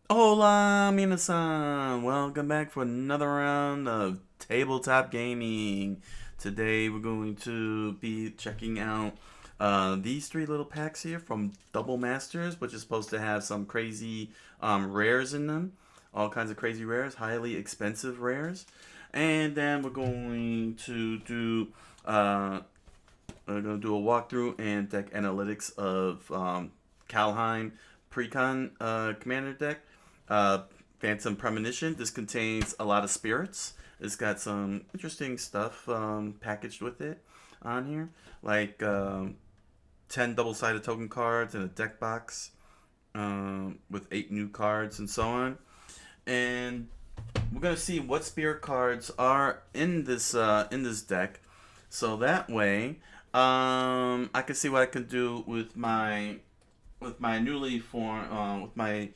Hola, minasan! Welcome back for another round of Tabletop Gaming. Today we're going to be checking out these three little packs here from Double Masters, which is supposed to have some crazy rares in them. All kinds of crazy rares, highly expensive rares. And then we're going to do a walkthrough and deck analytics of Kaldheim Precon Commander deck. Uh, Phantom Premonition. This contains a lot of spirits. It's got some interesting stuff packaged with it on here, like 10 double-sided token cards in a deck box with 8 new cards and so on. And we're gonna see what spirit cards are in this deck, so that way I can see what I can do with my newly formed with my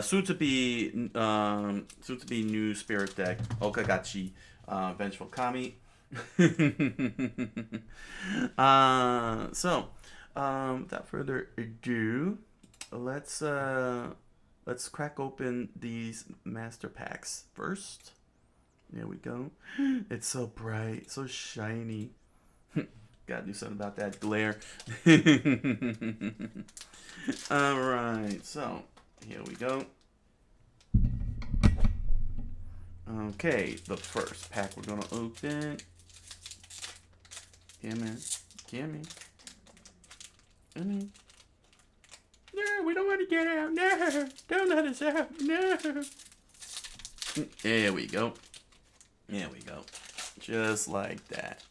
soon to be new spirit deck Okagachi Vengeful Kami. Without further ado, let's uh, let's crack open these master packs first. There we go. It's so bright, so shiny. Gotta do something about that glare. Alright, so here we go. Okay, the first pack we're gonna open. Come in. Come in. Come in. No, we don't want to get out. No, don't let us out. No. There we go. There we go. Just like that.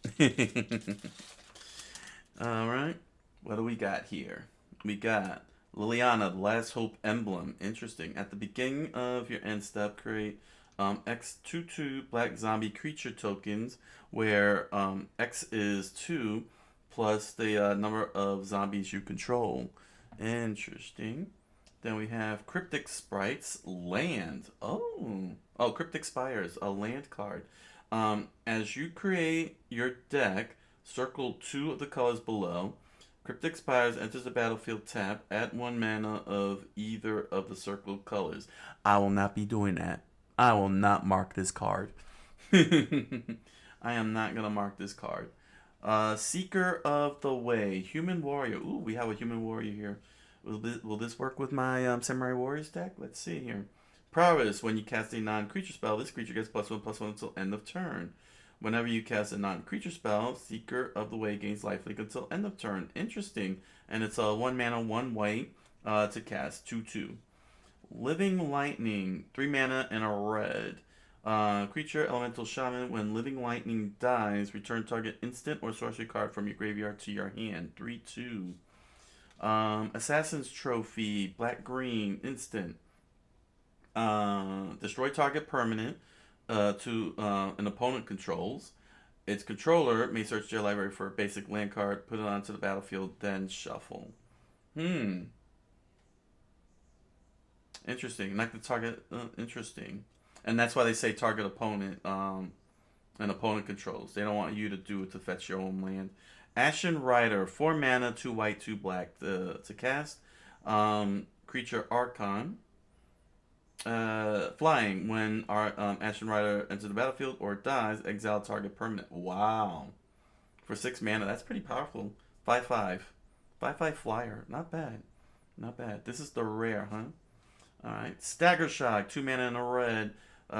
Alright. What do we got here? We got Liliana, the Last Hope Emblem. Interesting. At the beginning of your end step, create X 2/2 black zombie creature tokens, where X is 2 plus the number of zombies you control. Interesting. Then we have Cryptic Sprites, Land. Oh, Cryptic Spires, a land card. As you create your deck, circle 2 of the colors below. Cryptic Spires enters the battlefield tap. Add 1 mana of either of the circled colors. I will not be doing that. I will not mark this card. I am not going to mark this card. Seeker of the Way. Human Warrior. Ooh, we have a Human Warrior here. Will this work with my Samurai Warriors deck? Let's see here. Prowess. When you cast a non-creature spell, this creature gets +1/+1 until end of turn. Whenever you cast a non-creature spell, Seeker of the Way gains lifelink until end of turn. Interesting. And it's a 1 mana, 1 white to cast 2/2. Living Lightning. 3 mana and a red. Creature, Elemental Shaman. When Living Lightning dies, return target instant or sorcery card from your graveyard to your hand. 3/2. Assassin's Trophy. Black green. Instant. Destroy target permanent to an opponent controls. Its controller may search their library for a basic land card, put it onto the battlefield, then shuffle. Interesting. Like the target. Interesting. And that's why they say target opponent and opponent controls. They don't want you to do it to fetch your own land. Ashen Rider. 4 mana, 2 white, 2 black to cast. Creature Archon. Flying. When our Ashen Rider enters the battlefield or dies, exile target permanent. Wow. For 6 mana, that's pretty powerful. 5/5. 5/5 flyer. Not bad. Not bad. This is the rare, huh? Alright. Stagger Shock. 2 mana and a red.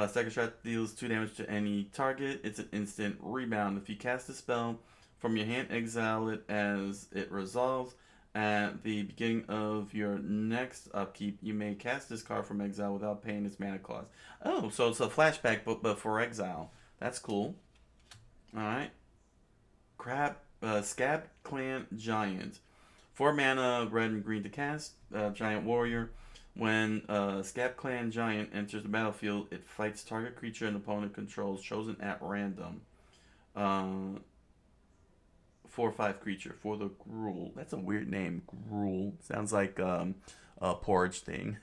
Stagger Shock deals 2 damage to any target. It's an instant rebound. If you cast a spell from your hand, exile it as it resolves. At the beginning of your next upkeep, you may cast this card from exile without paying its mana cost. Oh, so it's a flashback, but for exile. That's cool. Alright. Scab Clan Giant. 4 mana, red and green to cast. Giant Warrior. When Scab Clan Giant enters the battlefield, it fights target creature and opponent controls chosen at random. 4/5 creature for the Gruul. That's a weird name. Gruul. Sounds like a porridge thing.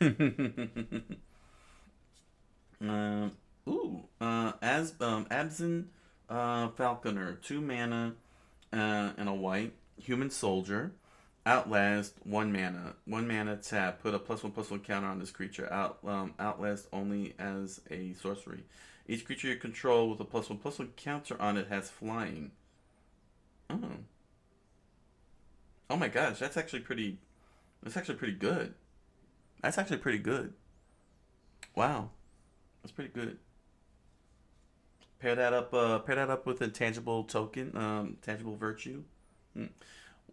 uh, Abzin Falconer. 2 mana and a white. Human Soldier. Outlast, 1 mana. 1 mana tap. Put a +1/+1 counter on this creature. Outlast only as a sorcery. Each creature you control with a +1/+1 counter on it has flying. Oh. Oh my gosh, that's actually pretty. That's actually pretty good. That's actually pretty good. Wow, that's pretty good. Pair that up. Pair that up with a tangible token. Tangible virtue. Hmm.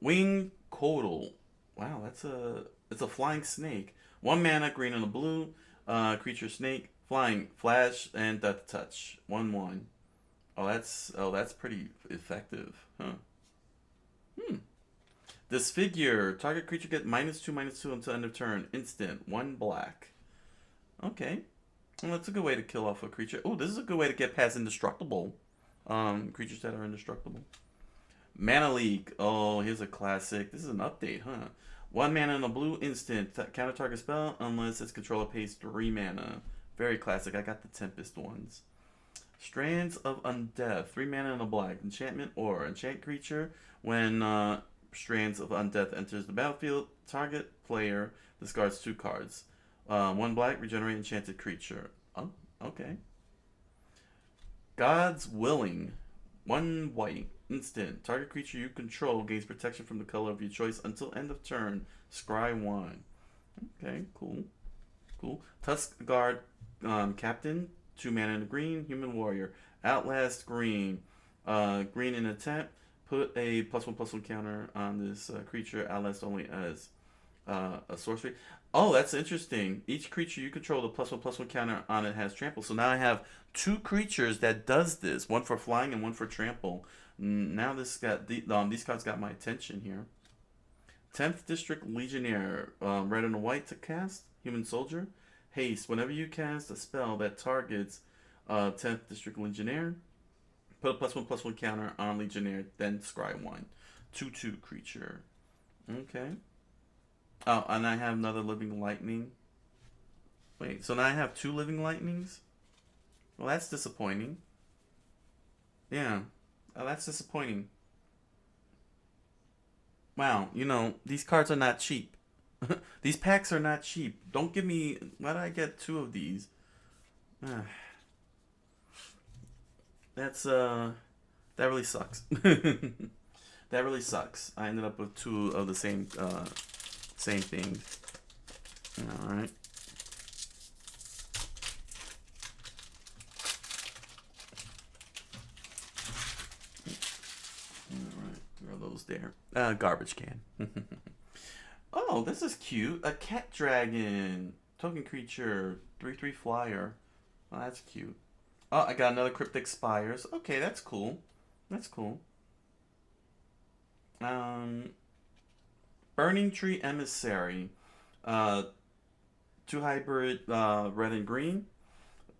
Wing Coddle. Wow, it's a flying snake. 1 mana, green and a blue. Creature snake, flying, flash, and death touch. 1/1. Oh that's pretty effective, huh? Hmm. Disfigure. Target creature get -2/-2 until end of turn. Instant. 1 black. Okay. Well, that's a good way to kill off a creature. Oh, this is a good way to get past indestructible. Creatures that are indestructible. Mana Leak. Oh, here's a classic. This is an update, huh? 1 mana and a blue instant. Counter target spell unless its controller pays 3 mana. Very classic. I got the Tempest ones. Strands of Undeath. 3 mana and a black. Enchantment or enchant creature. When Strands of Undeath enters the battlefield, target player discards 2 cards. 1 black, regenerate enchanted creature. Oh, okay. God's Willing. 1 white. Instant. Target creature you control gains protection from the color of your choice until end of turn. Scry 1. Okay, cool. Cool. Tusk Guard Captain. 2 mana and a green. Human Warrior. Outlast green. Green in attack. Put a +1/+1 counter on this creature. Outlast only as a sorcery. Oh, that's interesting. Each creature you control, the +1/+1 counter on it has trample. So now I have 2 creatures that does this. One for flying and one for trample. Now this got these cards got my attention here. 10th District Legionnaire, red and a white to cast. Human Soldier. Haste. Whenever you cast a spell that targets 10th District Legionnaire, put a +1/+1 counter on Legionnaire, then scry 1. 2/2 creature. Okay. Oh, and I have another Living Lightning. Wait, so now I have 2 Living Lightnings? Well, that's disappointing. Yeah. Oh, that's disappointing. Wow, these cards are not cheap. These packs are not cheap. Don't give me... Why did I get 2 of these? That's, that really sucks. That really sucks. I ended up with 2 of the same thing. Alright. Alright, throw those there. Garbage can. Oh, this is cute. A cat dragon. Token creature. 3/3 flyer. Oh, that's cute. Oh, I got another Cryptic Spires. Okay, that's cool. That's cool. Burning Tree Emissary. 2 hybrid red and green.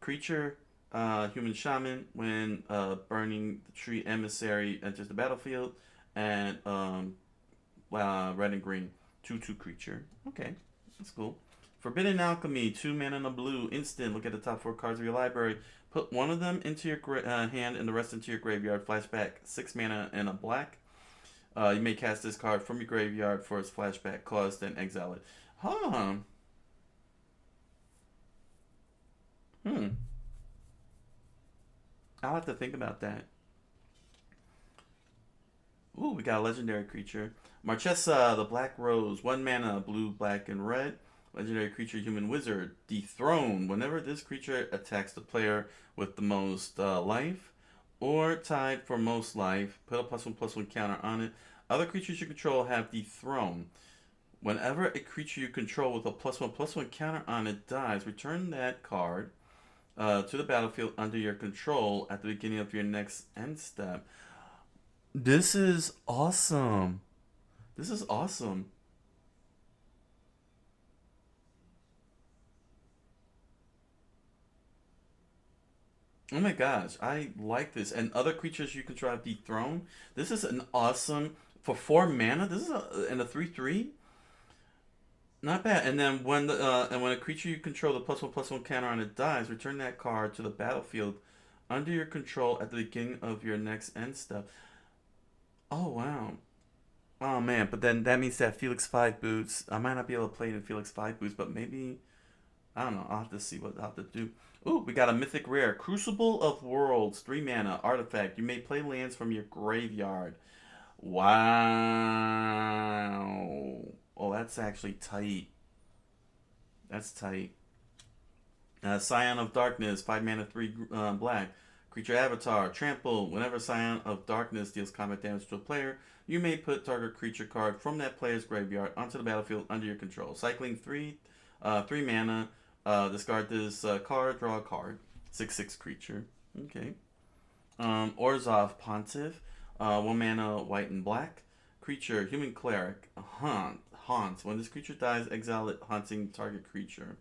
Creature, human shaman. When Burning Tree Emissary enters the battlefield. And red and green. 2/2 creature. Okay, that's cool. Forbidden Alchemy. 2 mana and a blue. Instant. Look at the top 4 cards of your library. Put one of them into your hand and the rest into your graveyard. Flashback. 6 mana and a black. You may cast this card from your graveyard for its flashback cost, then exile it. Huh. I'll have to think about that. Ooh, we got a legendary creature. Marchesa, the Black Rose. 1 mana, blue, black, and red. Legendary creature, human wizard. Dethrone. Whenever this creature attacks the player with the most life, or tied for most life, put a +1/+1 counter on it. Other creatures you control have Dethrone. Whenever a creature you control with a +1/+1 counter on it dies, return that card to the battlefield under your control at the beginning of your next end step. This is awesome. This is awesome. Oh my gosh, I like this. And other creatures you control have Dethrone. This is an awesome... For 4 mana, this is and a 3/3. Not bad. And then when a creature you control the +1/+1 counter on it dies, return that card to the battlefield under your control at the beginning of your next end step. Oh wow. Oh man, but then that means that Felix 5 boots. I might not be able to play it in Felix 5 boots, but maybe I don't know. I'll have to see what I'll have to do. Ooh, we got a mythic rare. Crucible of Worlds, 3 mana, artifact. You may play lands from your graveyard. Wow. Oh, that's actually tight. That's tight. Scion of Darkness, 5 mana, 3 black. Creature avatar, trample. Whenever Scion of Darkness deals combat damage to a player, you may put target creature card from that player's graveyard onto the battlefield under your control. Cycling 3 mana. Discard this card, draw a card. 6/6 creature. Okay. Orzhov Pontiff, 1 mana, white and black. Creature, human cleric, haunts. When this creature dies, exile it, haunting target creature.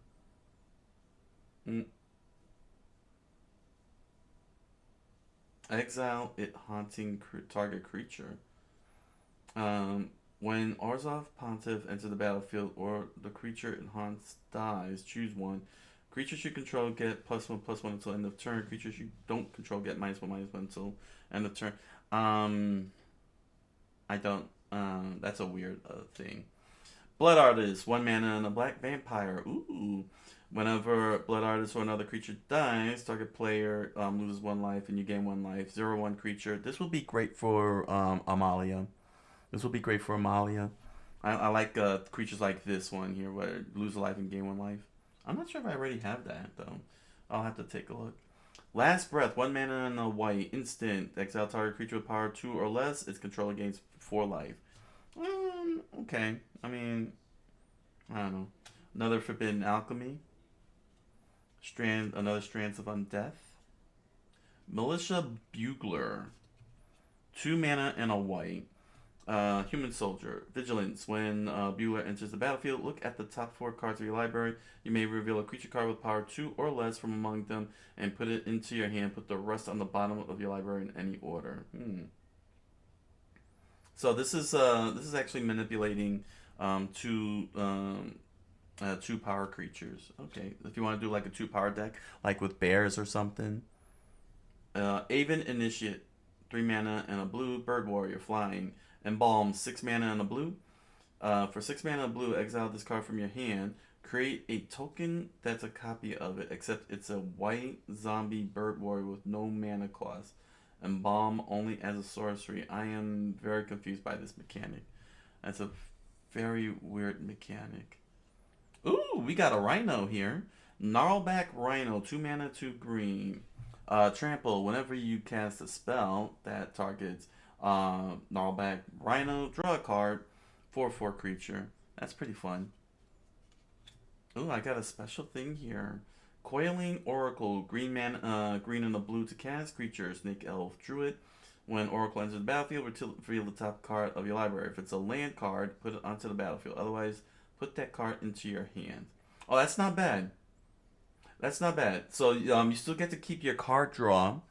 Mm. Exile it, haunting target creature. When Orzhov Pontiff enters the battlefield or the creature it haunts dies, choose one. Creatures you control get +1/+1 until end of turn. Creatures you don't control get -1/-1 until end of turn. I don't. That's a weird thing. Blood Artist, 1 mana and a black vampire. Ooh. Whenever Blood Artist or another creature dies, target player loses 1 life and you gain 1 life. 0/1 creature. This will be great for Amalia. This will be great for Amalia. I like creatures like this one here where lose a life and gain 1 life. I'm not sure if I already have that though. I'll have to take a look. Last Breath, 1 mana and a white. Instant. Exile target creature with power 2 or less. Its controller gains 4 life. Okay. I mean, I don't know. Another Forbidden Alchemy. Another Strands of Undeath. Militia Bugler. 2 mana and a white. Human Soldier. Vigilance. When Bugler enters the battlefield, look at the top 4 cards of your library. You may reveal a creature card with power 2 or less from among them and put it into your hand. Put the rest on the bottom of your library in any order. So this is actually manipulating 2 power creatures. Okay, if you want to do like a 2 power deck, like with bears or something. Aven Initiate, 3 mana and a blue. Bird Warrior, flying. Embalm, 6 mana and a blue. For 6 mana and blue, exile this card from your hand. Create a token that's a copy of it, except it's a white zombie bird warrior with no mana cost. Embalm only as a sorcery. I am very confused by this mechanic. That's a very weird mechanic. Ooh, we got a rhino here. Gnarlback Rhino, 2 mana, 2 green. Trample, whenever you cast a spell that targets Gnarlback Rhino, draw a card. 4/4 creature. That's pretty fun. Ooh, I got a special thing here. Coiling Oracle, green and a blue to cast creature. Snake Elf Druid. When Oracle enters the battlefield, reveal the top card of your library. If it's a land card, put it onto the battlefield. Otherwise, put that card into your hand. Oh, that's not bad. That's not bad. So you still get to keep your card draw.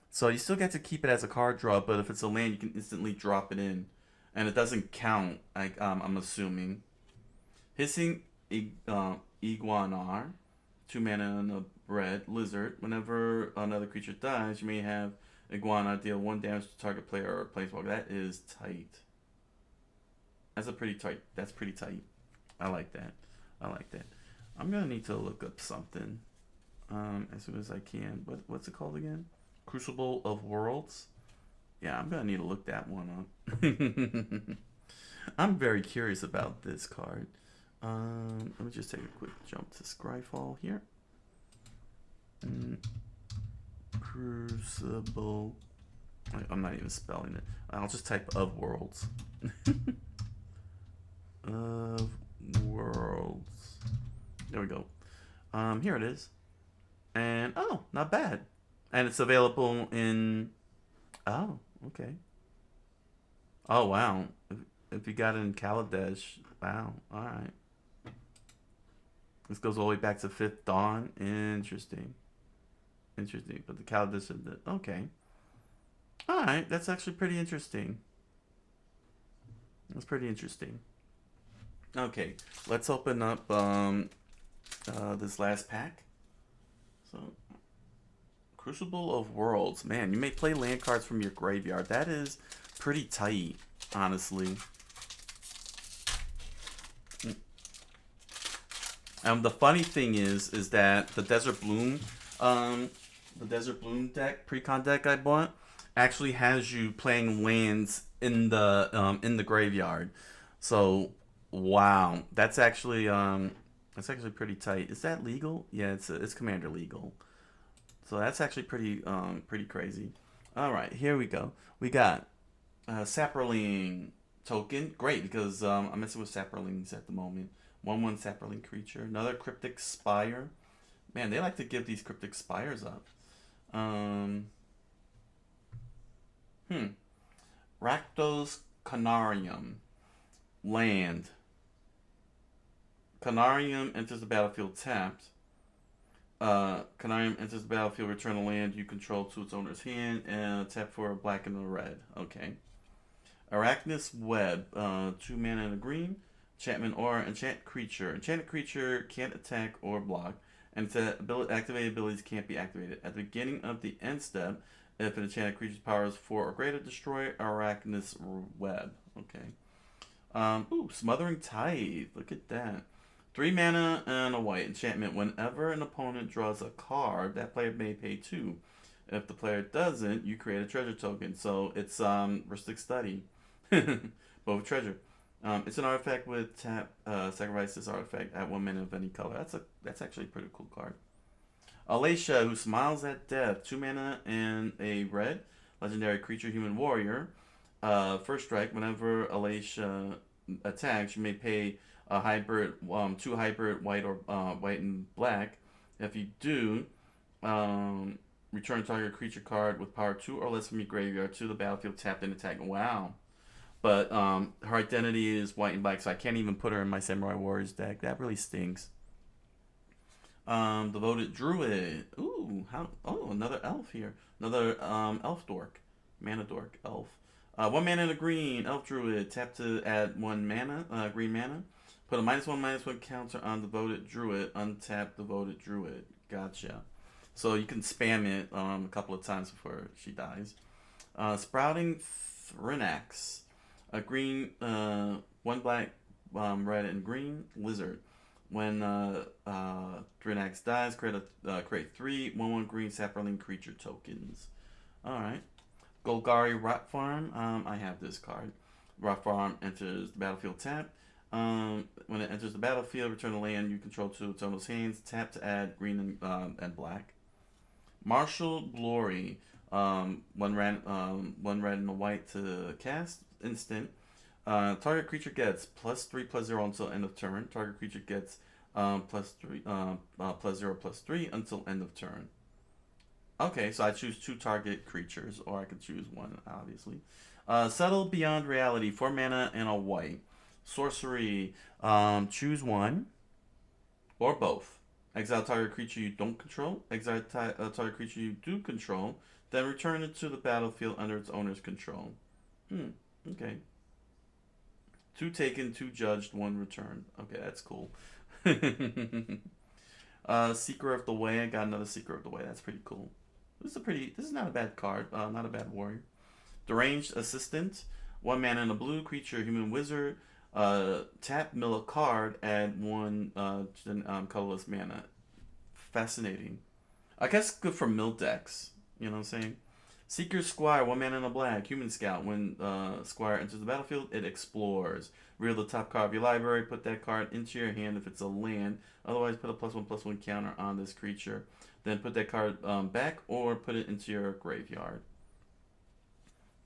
So you still get to keep it as a card draw, but if it's a land, you can instantly drop it in, and it doesn't count. I'm assuming. Hissing Iguanar, 2 mana and a red lizard. Whenever another creature dies, you may have Iguana deal 1 damage to target player or planeswalker. That is tight. That's pretty tight. I like that. I'm gonna need to look up something as soon as I can. What's it called again? Crucible of Worlds. Yeah, I'm gonna need to look that one up. I'm very curious about this card. Let me just take a quick jump to Scryfall here. Crucible. I'm not even spelling it. I'll just type of worlds. Of worlds. There we go. Here it is. And oh, not bad. And it's available in. Oh, okay. Oh wow. If you got it in Kaladesh, wow. All right. This goes all the way back to 5th Dawn. Interesting. But the Kaladesh of the okay. All right, that's actually pretty interesting. That's pretty interesting. Okay, let's open up this last pack. So, Crucible of Worlds. Man, you may play land cards from your graveyard. That is pretty tight, honestly. The funny thing is that um, the Desert Bloom deck, precon deck I bought, actually has you playing lands in the graveyard. So, wow, that's actually pretty tight. Is that legal? Yeah, it's commander legal. So that's actually pretty crazy. All right, here we go. We got Saproling token. Great, because I'm messing with Saprolings at the moment. 1/1 Saproling creature. Another Cryptic Spire. Man, they like to give these Cryptic Spires up. Um, hmm. Rakdos Canarium. Land. Canarium enters the battlefield tapped. Canarium enters the battlefield, return a land you control to its owner's hand, and tap for a black and a red. Okay. Arachnus Web, 2 mana and a green. Enchantment Aura, enchant creature. Enchanted creature can't attack or block, and activated abilities can't be activated. At the beginning of the end step, if an enchanted creature's power is 4 or greater, destroy Arachnus Web. Okay. Smothering Tithe. Look at that. 3 mana and a white enchantment. Whenever an opponent draws a card, that player may pay 2. If the player doesn't, you create a treasure token. So it's Rustic Study. Both treasure. It's an artifact with tap. Sacrifice this artifact at 1 mana of any color. That's actually a pretty cool card. Alacia, who smiles at death. 2 mana and a red. Legendary creature, human warrior. First strike. Whenever Alacia attacks, you may pay a hybrid, 2 hybrid white or white and black. If you do, return target creature card with power 2 or less from your graveyard to the battlefield tapped and attack. Wow. But her identity is white and black, so I can't even put her in my Samurai Warriors deck. That really stinks. Devoted Druid. Ooh, how? Oh, another elf here. Another elf dork, mana dork elf. 1 mana and a green elf druid. Tap to add 1 mana, green mana. Put a -1/-1 counter on Devoted Druid. Untap Devoted Druid. Gotcha. So you can spam it a couple of times before she dies. Sprouting Thrinax. A green, 1 black, red, and green lizard. When Thrinax dies, create 3 1/1 green sapling creature tokens. Alright. Golgari Rot Farm. I have this card. Rot Farm enters the battlefield tap. When it enters the battlefield, return a land you control to its owner's hands. Tap to add green and black. Martial Glory. 1 red and a white to cast. Instant. Target creature gets +3/+0 until end of turn. Target creature gets +3 +0/+3 until end of turn. Okay, so I choose 2 target creatures, or I could choose 1, obviously. Settle Beyond Reality, 4 mana and a white. Sorcery, choose 1 or both. Exile target creature you don't control. Exile target creature you do control. Then return it to the battlefield under its owner's control. Okay. 2 taken, 2 judged, 1 returned. Okay, that's cool. Seeker of the Way. I got another Seeker of the Way. That's pretty cool. This is not a bad card. Not a bad warrior. Deranged Assistant. 1 mana and a blue creature, human wizard. Tap, mill a card, add 1 colorless mana. Fascinating. I guess good for mill decks. You know what I'm saying? Seeker Squire, 1 mana and a black. Human Scout. When Squire enters the battlefield, it explores. Reveal the top card of your library. Put that card into your hand if it's a land. Otherwise, put a +1/+1 counter on this creature. Then put that card back or put it into your graveyard.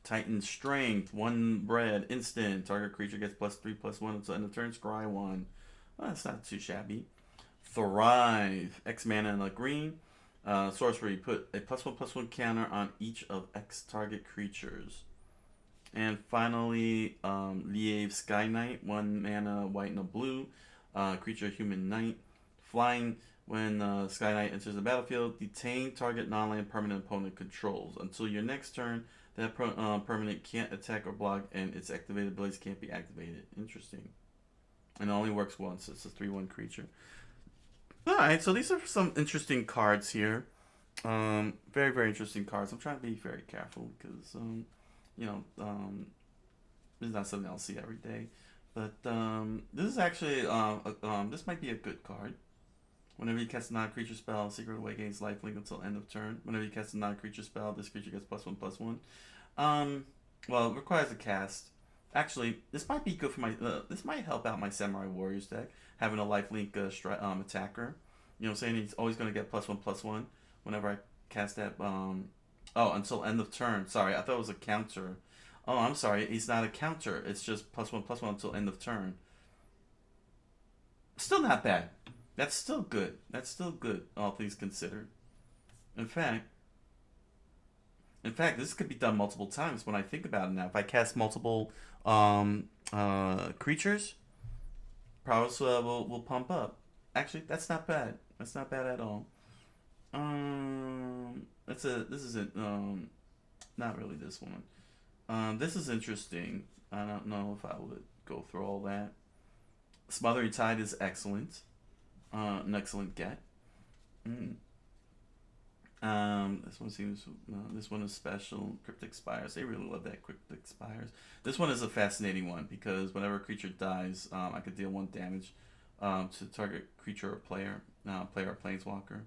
Titan Strength, 1 red, instant. Target creature gets +3/+1 until end of turn. Scry 1. Well, that's not too shabby. Thrive, X mana and a green. Sorcery, put a +1/+1 counter on each of X target creatures. And finally, Lieve Sky Knight, 1 mana, white and a blue. Creature, human knight. Flying, when Sky Knight enters the battlefield, detain target non-land permanent opponent controls. Until your next turn, that permanent can't attack or block, and its activated abilities can't be activated. Interesting. And it only works once. It's a 3/1 creature. Alright, so these are some interesting cards here. Very, very interesting cards. I'm trying to be very careful because, this is not something I'll see every day. But this is actually, this might be a good card. Whenever you cast a non-creature spell, secret away gains lifelink until end of turn. Whenever you cast a non-creature spell, this creature gets +1/+1. Well, it requires a cast. Actually, this might be good for my. This might help out my Samurai Warriors deck, having a lifelink attacker. You know what I'm saying? He's always going to get +1/+1 whenever I cast that. Oh, until end of turn. Sorry, I thought it was a counter. Oh, I'm sorry. He's not a counter. It's just +1/+1 until end of turn. Still not bad. That's still good. That's still good, all things considered. In fact, this could be done multiple times when I think about it now. If I cast multiple creatures, prowess will pump up. Actually, that's not bad. That's not bad at all. This isn't not really this one. This is interesting. I don't know if I would go through all that. Smothering Tide is excellent. An excellent get. This one seems. This one is special. Cryptic Spires. They really love that Cryptic Spires. This one is a fascinating one because whenever a creature dies, I could deal 1 damage to target creature or player, player or planeswalker.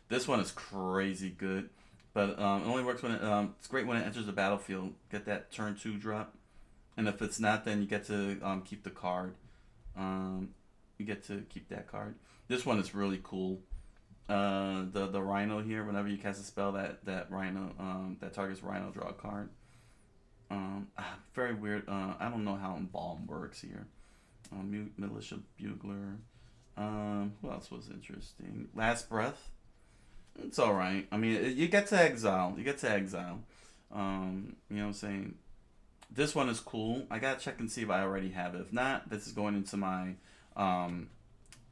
This one is crazy good, but it only works when it's great when it enters the battlefield. Get that turn 2 drop, and if it's not, then you get to keep the card. You get to keep that card. This one is really cool. The Rhino here. Whenever you cast a spell, that Rhino that targets Rhino, draw a card. Very weird. I don't know how Embalm works here. Militia Bugler. Who else was interesting? Last Breath. It's all right. I mean, you get to exile. You know what I'm saying? This one is cool. I gotta check and see if I already have it. If not, this is going into my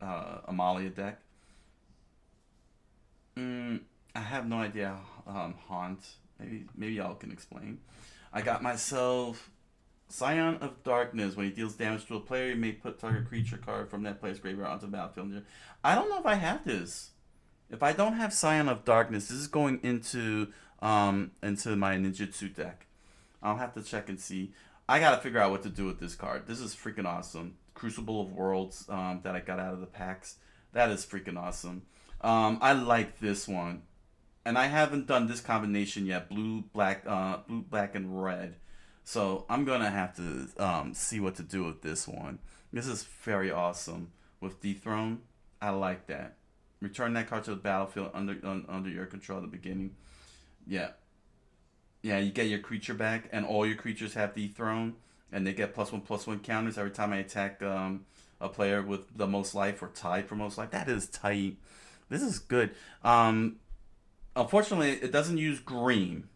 Amalia deck. I have no idea. Haunt. Maybe y'all can explain. I got myself Scion of Darkness. When he deals damage to a player, you may put target creature card from that player's graveyard onto the battlefield. I don't know if I have this. If I don't have Scion of Darkness, this is going into my ninjutsu deck. I'll have to check and see. I gotta figure out what to do with this card. This is freaking awesome. Crucible of Worlds that I got out of the packs. That is freaking awesome. I like this one, and I haven't done this combination yet. Blue, black, and red. So I'm gonna have to see what to do with this one. This is very awesome with Dethrone. I like that. Return that card to the battlefield under your control at the beginning. Yeah. Yeah, you get your creature back, and all your creatures have Dethrone, and they get +1/+1 counters every time I attack a player with the most life or tied for most life. That is tight. This is good. Unfortunately, it doesn't use green.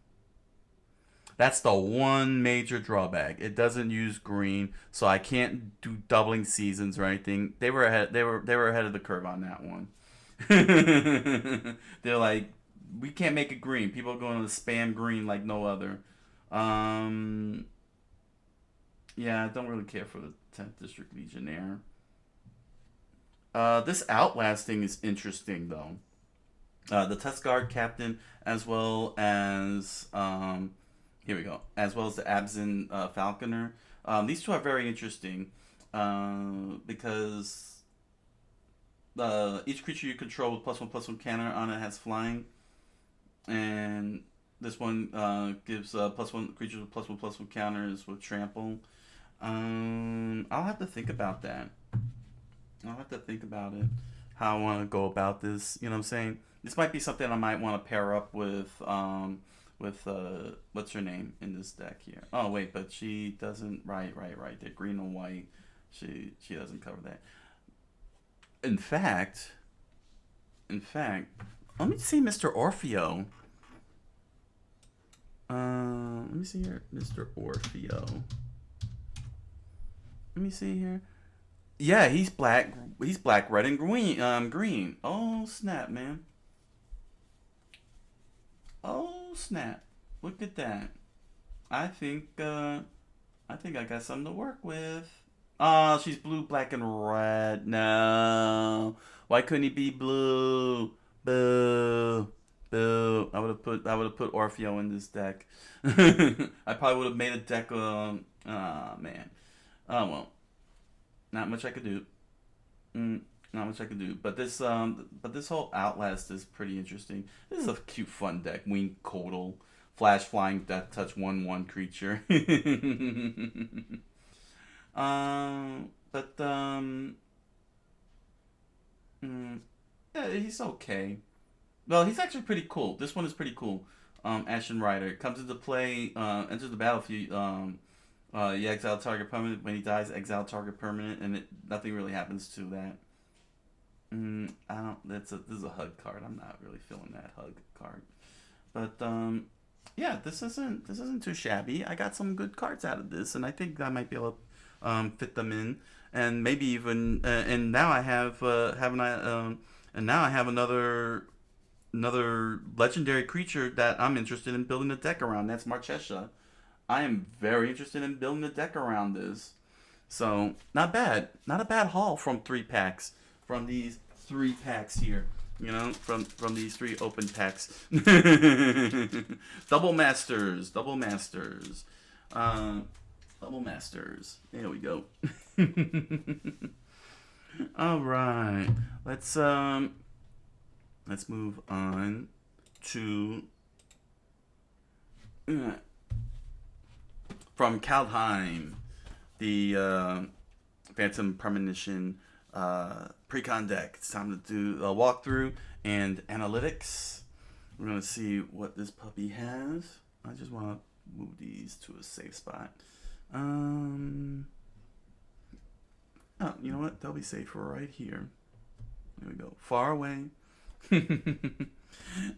That's the one major drawback. It doesn't use green, so I can't do doubling seasons or anything. They were ahead. They were ahead of the curve on that one. They're like, we can't make it green. People are going to spam green like no other. Yeah, I don't really care for the 10th District Legionnaire. This Outlasting is interesting though. The Test Guard Captain, as well as here we go, as well as the Abzin Falconer. These two are very interesting because each creature you control with +1/+1 counter on it has flying, and this one gives +1 creatures with +1/+1 counters with trample. I'll have to think about that. I'll have to think about it, how I want to go about this. You know what I'm saying? This might be something I might want to pair up with what's her name in this deck here? Oh wait, but she doesn't. Right. They're green and white. She doesn't cover that. In fact, let me see Mr. Orfeo. Let me see here, Mr. Orfeo. Let me see here. Yeah, he's black. He's black, red, and green. Green. Oh snap, man. Oh snap! Look at that. I think I got something to work with. Oh, she's blue, black, and red. No, why couldn't he be blue? Boo, boo. I would have put Orfeo in this deck. I probably would have made a deck. Man. Oh well. Not much I could do. not much I can do. But this whole Outlast is pretty interesting. This is a cute, fun deck. Wing Codal, Flash Flying, Death Touch, 1/1 creature. But yeah, he's okay. Well, he's actually pretty cool. This one is pretty cool. Ashen Rider comes into play, enters the battlefield. You exile target permanent. When he dies, exile target permanent, and nothing really happens to that. I don't. This is a hug card. I'm not really feeling that hug card. But yeah, this isn't too shabby. I got some good cards out of this, and I think I might be able to fit them in, and maybe even. And now I have and now I have another legendary creature that I'm interested in building a deck around. That's Marchesha. I am very interested in building a deck around this. So not bad. Not a bad haul from 3 packs. From these 3 packs here. You know, from these 3 open packs. Double Masters. Double Masters. Double Masters. There we go. Alright. Let's move on to from Kaldheim, the Phantom Premonition Precon deck. It's time to do a walkthrough and analytics. We're going to see what this puppy has. I just want to move these to a safe spot. Oh, you know what? They'll be safer right here. There we go. Far away.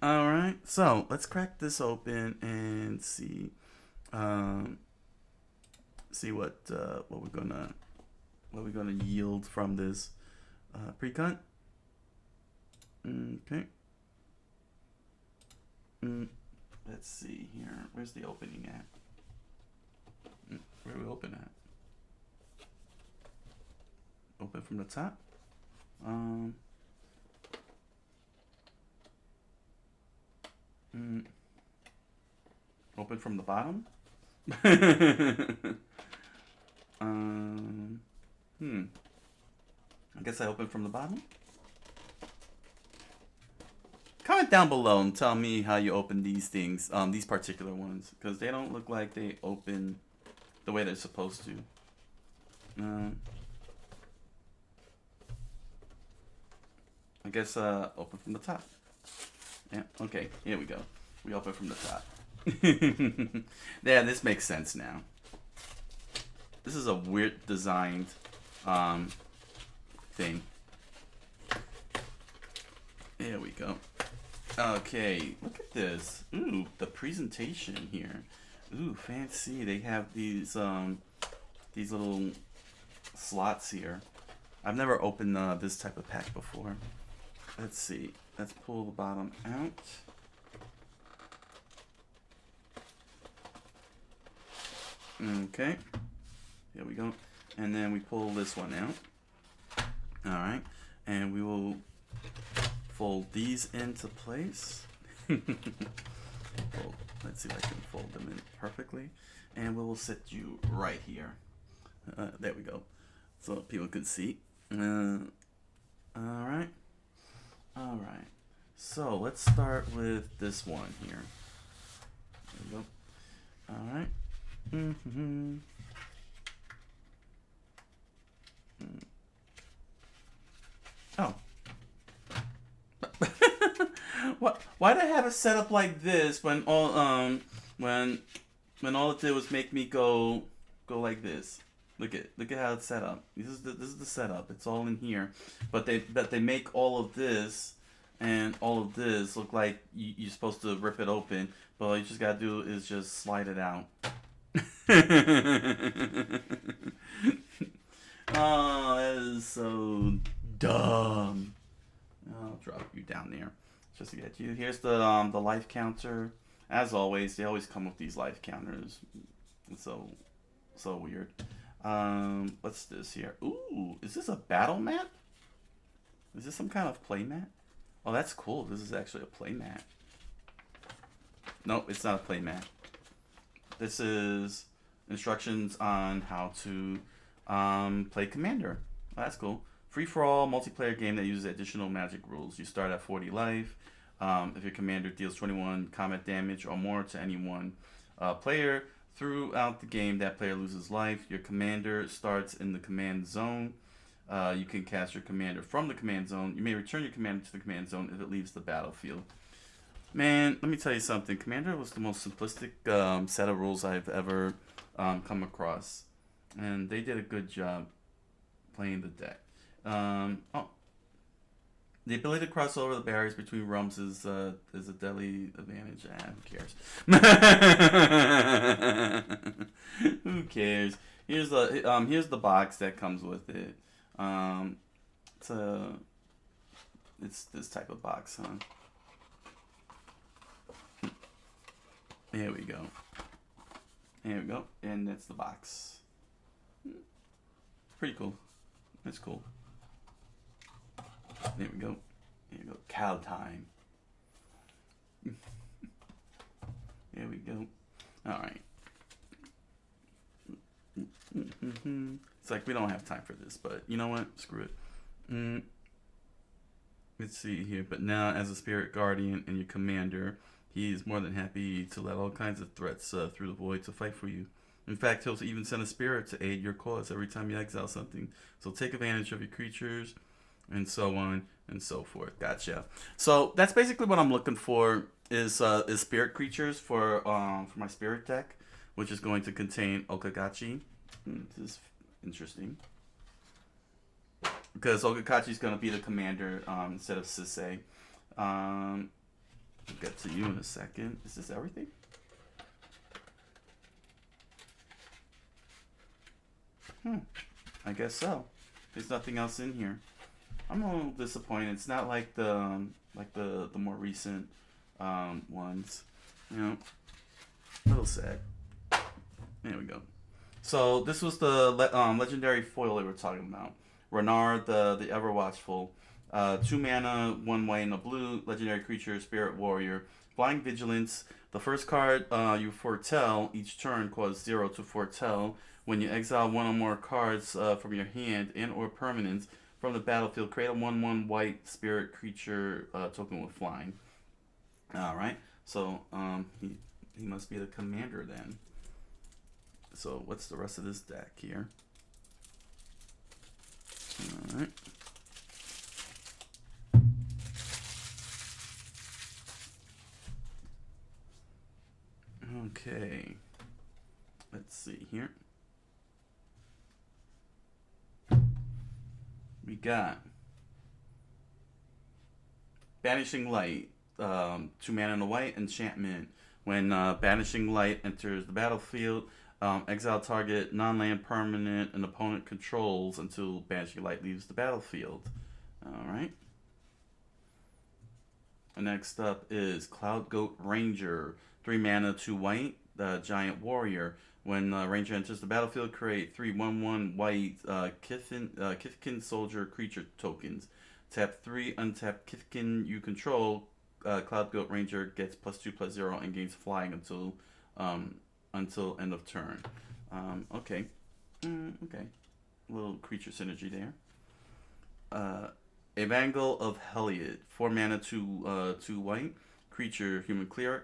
All right. So let's crack this open and see what we're gonna yield from this pre-cut. Okay. Let's see here. Where's the opening at? Where do we open at? Open from the top. Open from the bottom. I guess I open from the bottom. Comment down below and tell me how you open these things, these particular ones, because they don't look like they open the way they're supposed to. I guess open from the top. Yeah, okay, here we go. We open from the top. Yeah, this makes sense now. This is a weird designed thing. There we go. Okay, look at this. Ooh, the presentation here. Ooh, fancy. They have these little slots here. I've never opened this type of pack before. Let's see. Let's pull the bottom out. Okay. Here we go. And then we pull this one out. Alright. And we will fold these into place. Let's see if I can fold them in perfectly. And we will sit you right here. There we go. So people can see. Alright. Alright. So let's start with this one here. There we go. Alright. Oh. What? Why'd I have it set up like this when all when all it did was make me go like this? Look at how it's set up. This is the setup. It's all in here, but they make all of this and all of this look like you're supposed to rip it open, but all you just gotta do is just slide it out. Oh, that is so dumb. I'll drop you down there just to get you. Here's the life counter. As always, they always come with these life counters. It's so weird. What's this here? Ooh, is this a battle map? Is this some kind of play mat? Oh, that's cool. This is actually a play mat. Nope, it's not a play mat. This is instructions on how to play Commander. Oh, that's cool. free-for-all multiplayer game that uses additional magic rules. You start at 40 life. If your commander deals 21 combat damage or more to any one player throughout the game, that player loses life. Your commander starts in the command zone. You can cast your commander from the command zone. You may return your commander to the command zone if it leaves the battlefield. Man, let me tell you something. Commander was the most simplistic set of rules I've ever come across. And they did a good job playing the deck. The ability to cross over the barriers between realms is a deadly advantage. Who cares? Who cares? Here's the box that comes with it. It's this type of box, huh? Here we go. Here we go, and that's the box. Pretty cool. That's cool. There we go. Here we go. Kaldheim. There we go. All right. It's like we don't have time for this, but you know what? Screw it. Let's see here. But now, as a spirit guardian and your commander, he is more than happy to let all kinds of threats through the void to fight for you. In fact, he'll even send a spirit to aid your cause every time you exile something. So take advantage of your creatures, and so on and so forth. Gotcha. So that's basically what I'm looking for is spirit creatures for my spirit deck, which is going to contain Okagachi. This is interesting because Okagachi is going to be the commander instead of Sisei. I'll get to you in a second. Is this everything? I guess so. There's nothing else in here. I'm a little disappointed. It's not like the more recent ones. You know, a little sad. There we go. So this was the legendary foil they were talking about. Ranar, the Ever-Watchful. 2 mana, 1 white and a blue. Legendary creature, Spirit Warrior. Flying Vigilance. The first card you foretell each turn costs 0 to foretell. When you exile one or more cards from your hand and or permanents from the battlefield, create a 1/1 white spirit creature token with flying. All right. So he must be the commander then. So what's the rest of this deck here? All right. Okay. Let's see here. We got Banishing Light, 2 mana and a white enchantment. When Banishing Light enters the battlefield, exile target non-land permanent an opponent controls until Banishing Light leaves the battlefield. Alright. Next up is Cloud Goat Ranger, 3 mana, 2 white, the Giant Warrior. When Ranger enters the battlefield, create 3 1/1 white Kithkin Soldier creature tokens. Tap 3 untap Kithkin you control. Cloud Goat Ranger gets +2/+0 and gains flying until end of turn. Okay. Okay. A little creature synergy there. Evangel of Heliod, 4 mana, 2 white creature human cleric.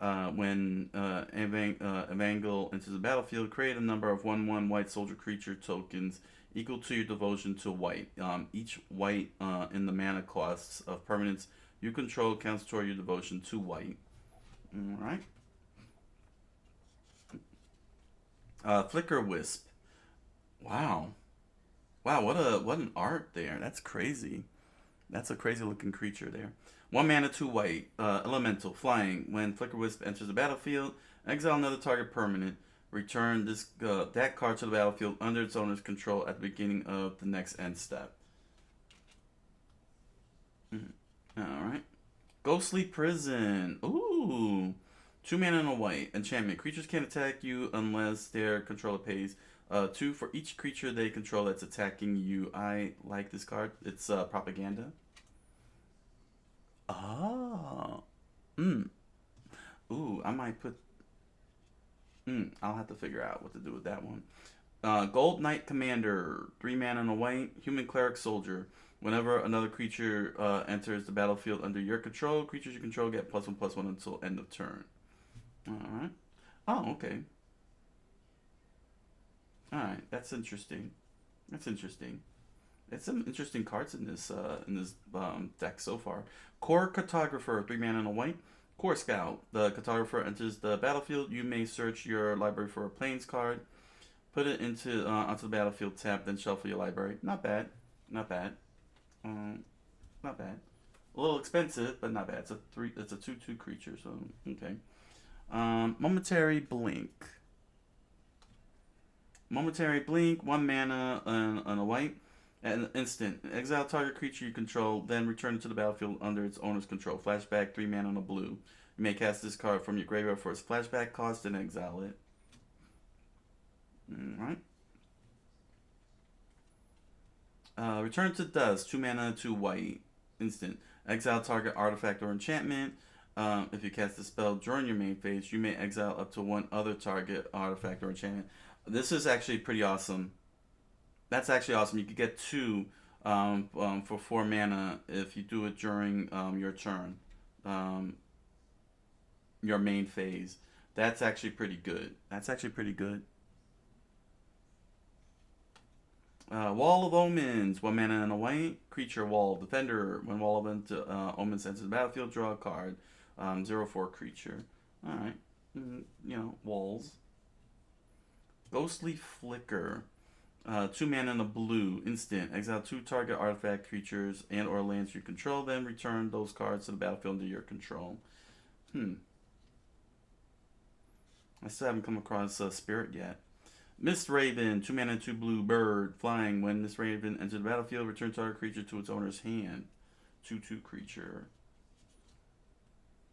When Evangel enters the battlefield, create a number of 1/1 white soldier creature tokens equal to your devotion to white. Each white in the mana costs of permanents you control counts toward your devotion to white. Alright. Flicker Wisp. Wow. Wow, what an art there. That's crazy. That's a crazy looking creature there. 1 mana, 2 white, elemental, flying. When Flicker Wisp enters the battlefield, exile another target permanent. Return that card to the battlefield under its owner's control at the beginning of the next end step. Alright. Ghostly Prison. Ooh. 2 mana and a white. Enchantment. Creatures can't attack you unless their controller pays 2 for each creature they control that's attacking you. I like this card. It's Propaganda. Oh. Ooh, I might put... I'll have to figure out what to do with that one. Gold Knight Commander, 3 mana and a white, human cleric soldier. Whenever another creature enters the battlefield under your control, creatures you control get +1/+1 until end of turn. Alright. Oh, okay. Alright, that's interesting. That's interesting. There's some interesting cards in this deck so far. Core Cartographer, 3 mana and a white. Core Scout. The Cartographer enters the battlefield. You may search your library for a plains card. Put it into onto the battlefield, tap, then shuffle your library. Not bad. Not bad. Not bad. A little expensive, but not bad. It's a 2/2 creature, so okay. Momentary Blink. Momentary Blink, 1 mana and a white. At an instant, exile target creature you control, then return it to the battlefield under its owner's control. Flashback, 3 mana and a blue. You may cast this card from your graveyard for its flashback cost and exile it. Alright. Return to Dust, 2 mana, 2 white. Instant. Exile target artifact or enchantment. If you cast a spell during your main phase, you may exile up to 1 other target artifact or enchantment. This is actually pretty awesome. That's actually awesome. You could get 2 for 4 mana if you do it during your turn, your main phase. That's actually pretty good. That's actually pretty good. Wall of Omens, 1 mana and a white. Creature Wall. Defender. When Wall of Omens enters the battlefield, draw a card. 0/4 creature. Alright. Walls. Ghostly Flicker. 2 mana and a blue. Instant. Exile 2 target artifact creatures and or lands you control. Then return those cards to the battlefield under your control. I still haven't come across Spirit yet. Mist Raven, 2 mana, 2 blue, bird, flying. When Mist Raven enters the battlefield, return target creature to its owner's hand. 2/2 creature.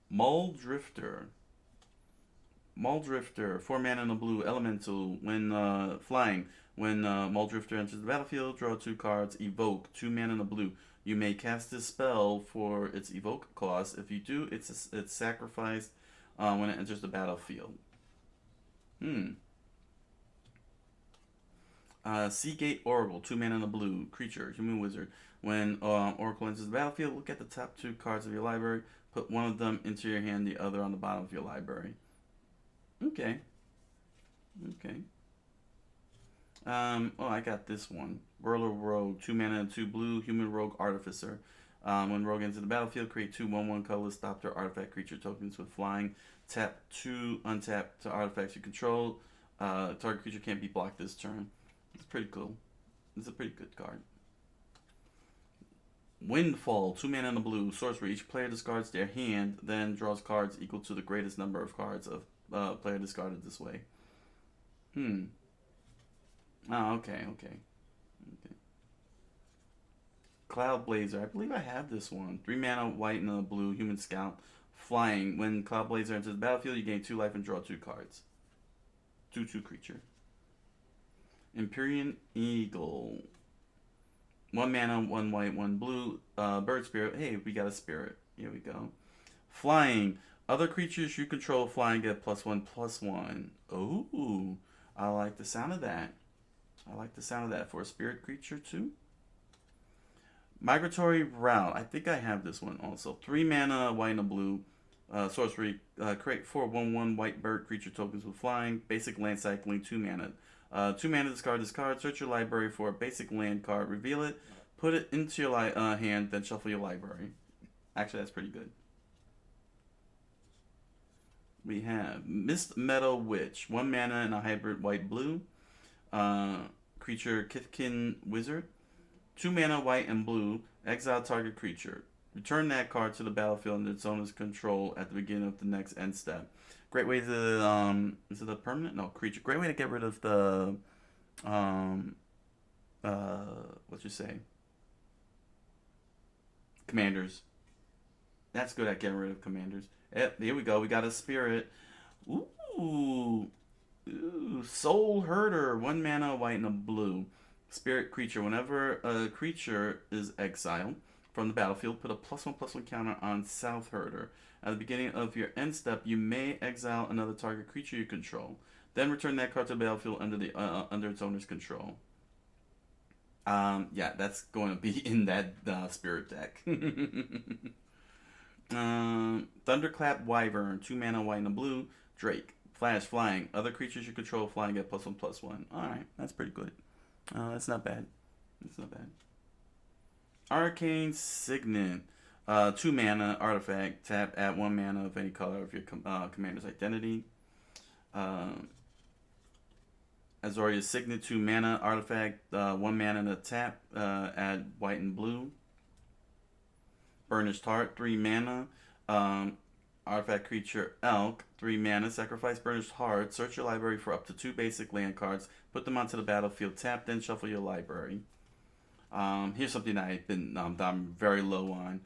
Mull Drifter. Mull Drifter, 4 mana and a blue, elemental. When flying, when Mull Drifter enters the battlefield, draw 2 cards, evoke, 2 mana and a blue. You may cast this spell for its evoke cost. If you do, it's sacrificed when it enters the battlefield. Seagate Oracle, 2 mana and a blue, creature, human wizard. When Oracle enters the battlefield, look at the top 2 cards of your library. Put one of them into your hand, the other on the bottom of your library. Okay. Okay. I got this one. Whirler Rogue, 2 mana and 2 blue, human rogue artificer. When rogue enters the battlefield, create 2 1/1 colorless stop or artifact creature tokens with flying. Tap 2 untap to artifacts you control. Target creature can't be blocked this turn. It's pretty cool. It's a pretty good card. Windfall, 2 mana and a blue, sorcery. Each player discards their hand, then draws cards equal to the greatest number of cards of player discarded this way. Oh, okay. Cloud Blazer, I believe I have this one. 3 mana, white and a blue, human scout. Flying. When Cloud Blazer enters the battlefield, you gain 2 life and draw 2 cards. 2/2 creature. Empyrean Eagle. 1 mana, 1 white, 1 blue. Bird Spirit. Hey, we got a spirit. Here we go. Flying. Other creatures you control flying get +1/+1. Oh, I like the sound of that. I like the sound of that for a spirit creature too. Migratory Route. I think I have this one also. 3 mana, white and a blue. Sorcery. Create 4 1/1 white bird creature tokens with flying. Basic land cycling. 2 mana. 2 mana, discard this card. Search your library for a basic land card. Reveal it. Put it into your hand. Then shuffle your library. Actually, that's pretty good. We have Mist Meadow Witch. 1 mana and a hybrid white-blue. Creature Kithkin Wizard. 2 mana, white and blue. Exile target creature. Return that card to the battlefield under its owner's control at the beginning of the next end step. Great way to is it a permanent? No, creature. Great way to get rid of the what you say? Commanders. That's good at getting rid of commanders. Yep, here we go. We got a spirit. Ooh, Soul Herder. 1 mana, white and a blue. Spirit creature. Whenever a creature is exiled from the battlefield, put a +1/+1 counter on South Herder. At the beginning of your end step, you may exile another target creature you control. Then return that card to the battlefield under its owner's control. Yeah, that's going to be in that spirit deck. Thunderclap Wyvern, 2 mana, white and a blue. Drake, flash, flying. Other creatures you control flying get +1/+1. Alright, that's pretty good. That's not bad. That's not bad. Arcane Signet, 2 mana, artifact. Tap, add 1 mana of any color of your commander's identity. Azorius Signet, 2 mana, artifact, 1 mana and a tap, add white and blue. Burnished Heart, 3 mana, artifact creature Elk, 3 mana, sacrifice Burnished Heart, search your library for up to 2 basic land cards, put them onto the battlefield, tap, then shuffle your library. Here's something I've been I'm very low on.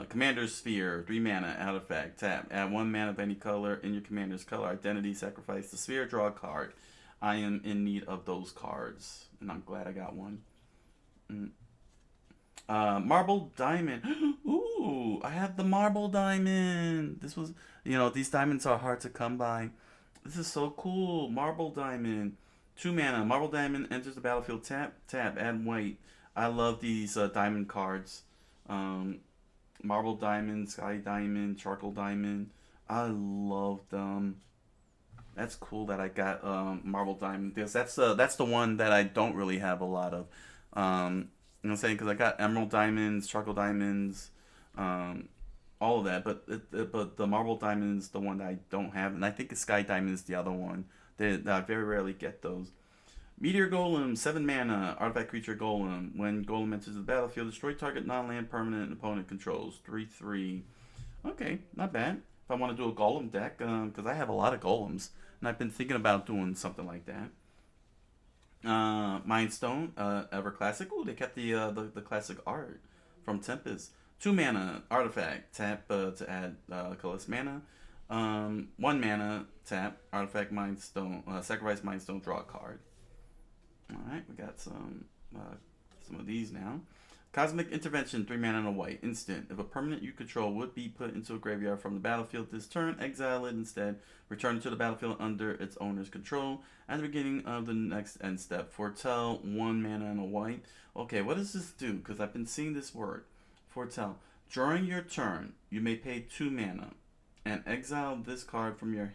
Commander's Sphere, 3 mana, artifact, tap, add 1 mana of any color in your commander's color identity, sacrifice the sphere, draw a card. I am in need of those cards, and I'm glad I got one. Marble Diamond. Ooh, I have the Marble Diamond. This was, these diamonds are hard to come by. This is so cool. Marble Diamond. 2 mana. Marble Diamond enters the battlefield. Tap, add white. I love these diamond cards. Marble Diamond, Sky Diamond, Charcoal Diamond. I love them. That's cool that I got Marble Diamond. Because that's the one that I don't really have a lot of. You know what I'm saying? Because I got Emerald Diamonds, Charcoal Diamonds, all of that. But the Marble Diamond's the one that I don't have. And I think the Sky Diamond is the other one. I very rarely get those. Meteor Golem, 7 mana, artifact creature Golem. When Golem enters the battlefield, destroy target non-land permanent opponent controls. 3/3. Okay, not bad. If I want to do a Golem deck, because I have a lot of Golems. And I've been thinking about doing something like that. Mind Stone, Ever Classic. Ooh, they kept the classic art from Tempest. 2 mana, artifact, tap to add colorless mana. 1 mana, tap, artifact, Mind Stone, sacrifice Mind Stone, draw a card. Alright, we got some of these now. Cosmic Intervention, 3 mana and a white. Instant. If a permanent you control would be put into a graveyard from the battlefield this turn, exile it instead. Return it to the battlefield under its owner's control. At the beginning of the next end step, foretell, 1 mana and a white. Okay, what does this do? Because I've been seeing this word. Foretell. During your turn, you may pay 2 mana and exile this card from your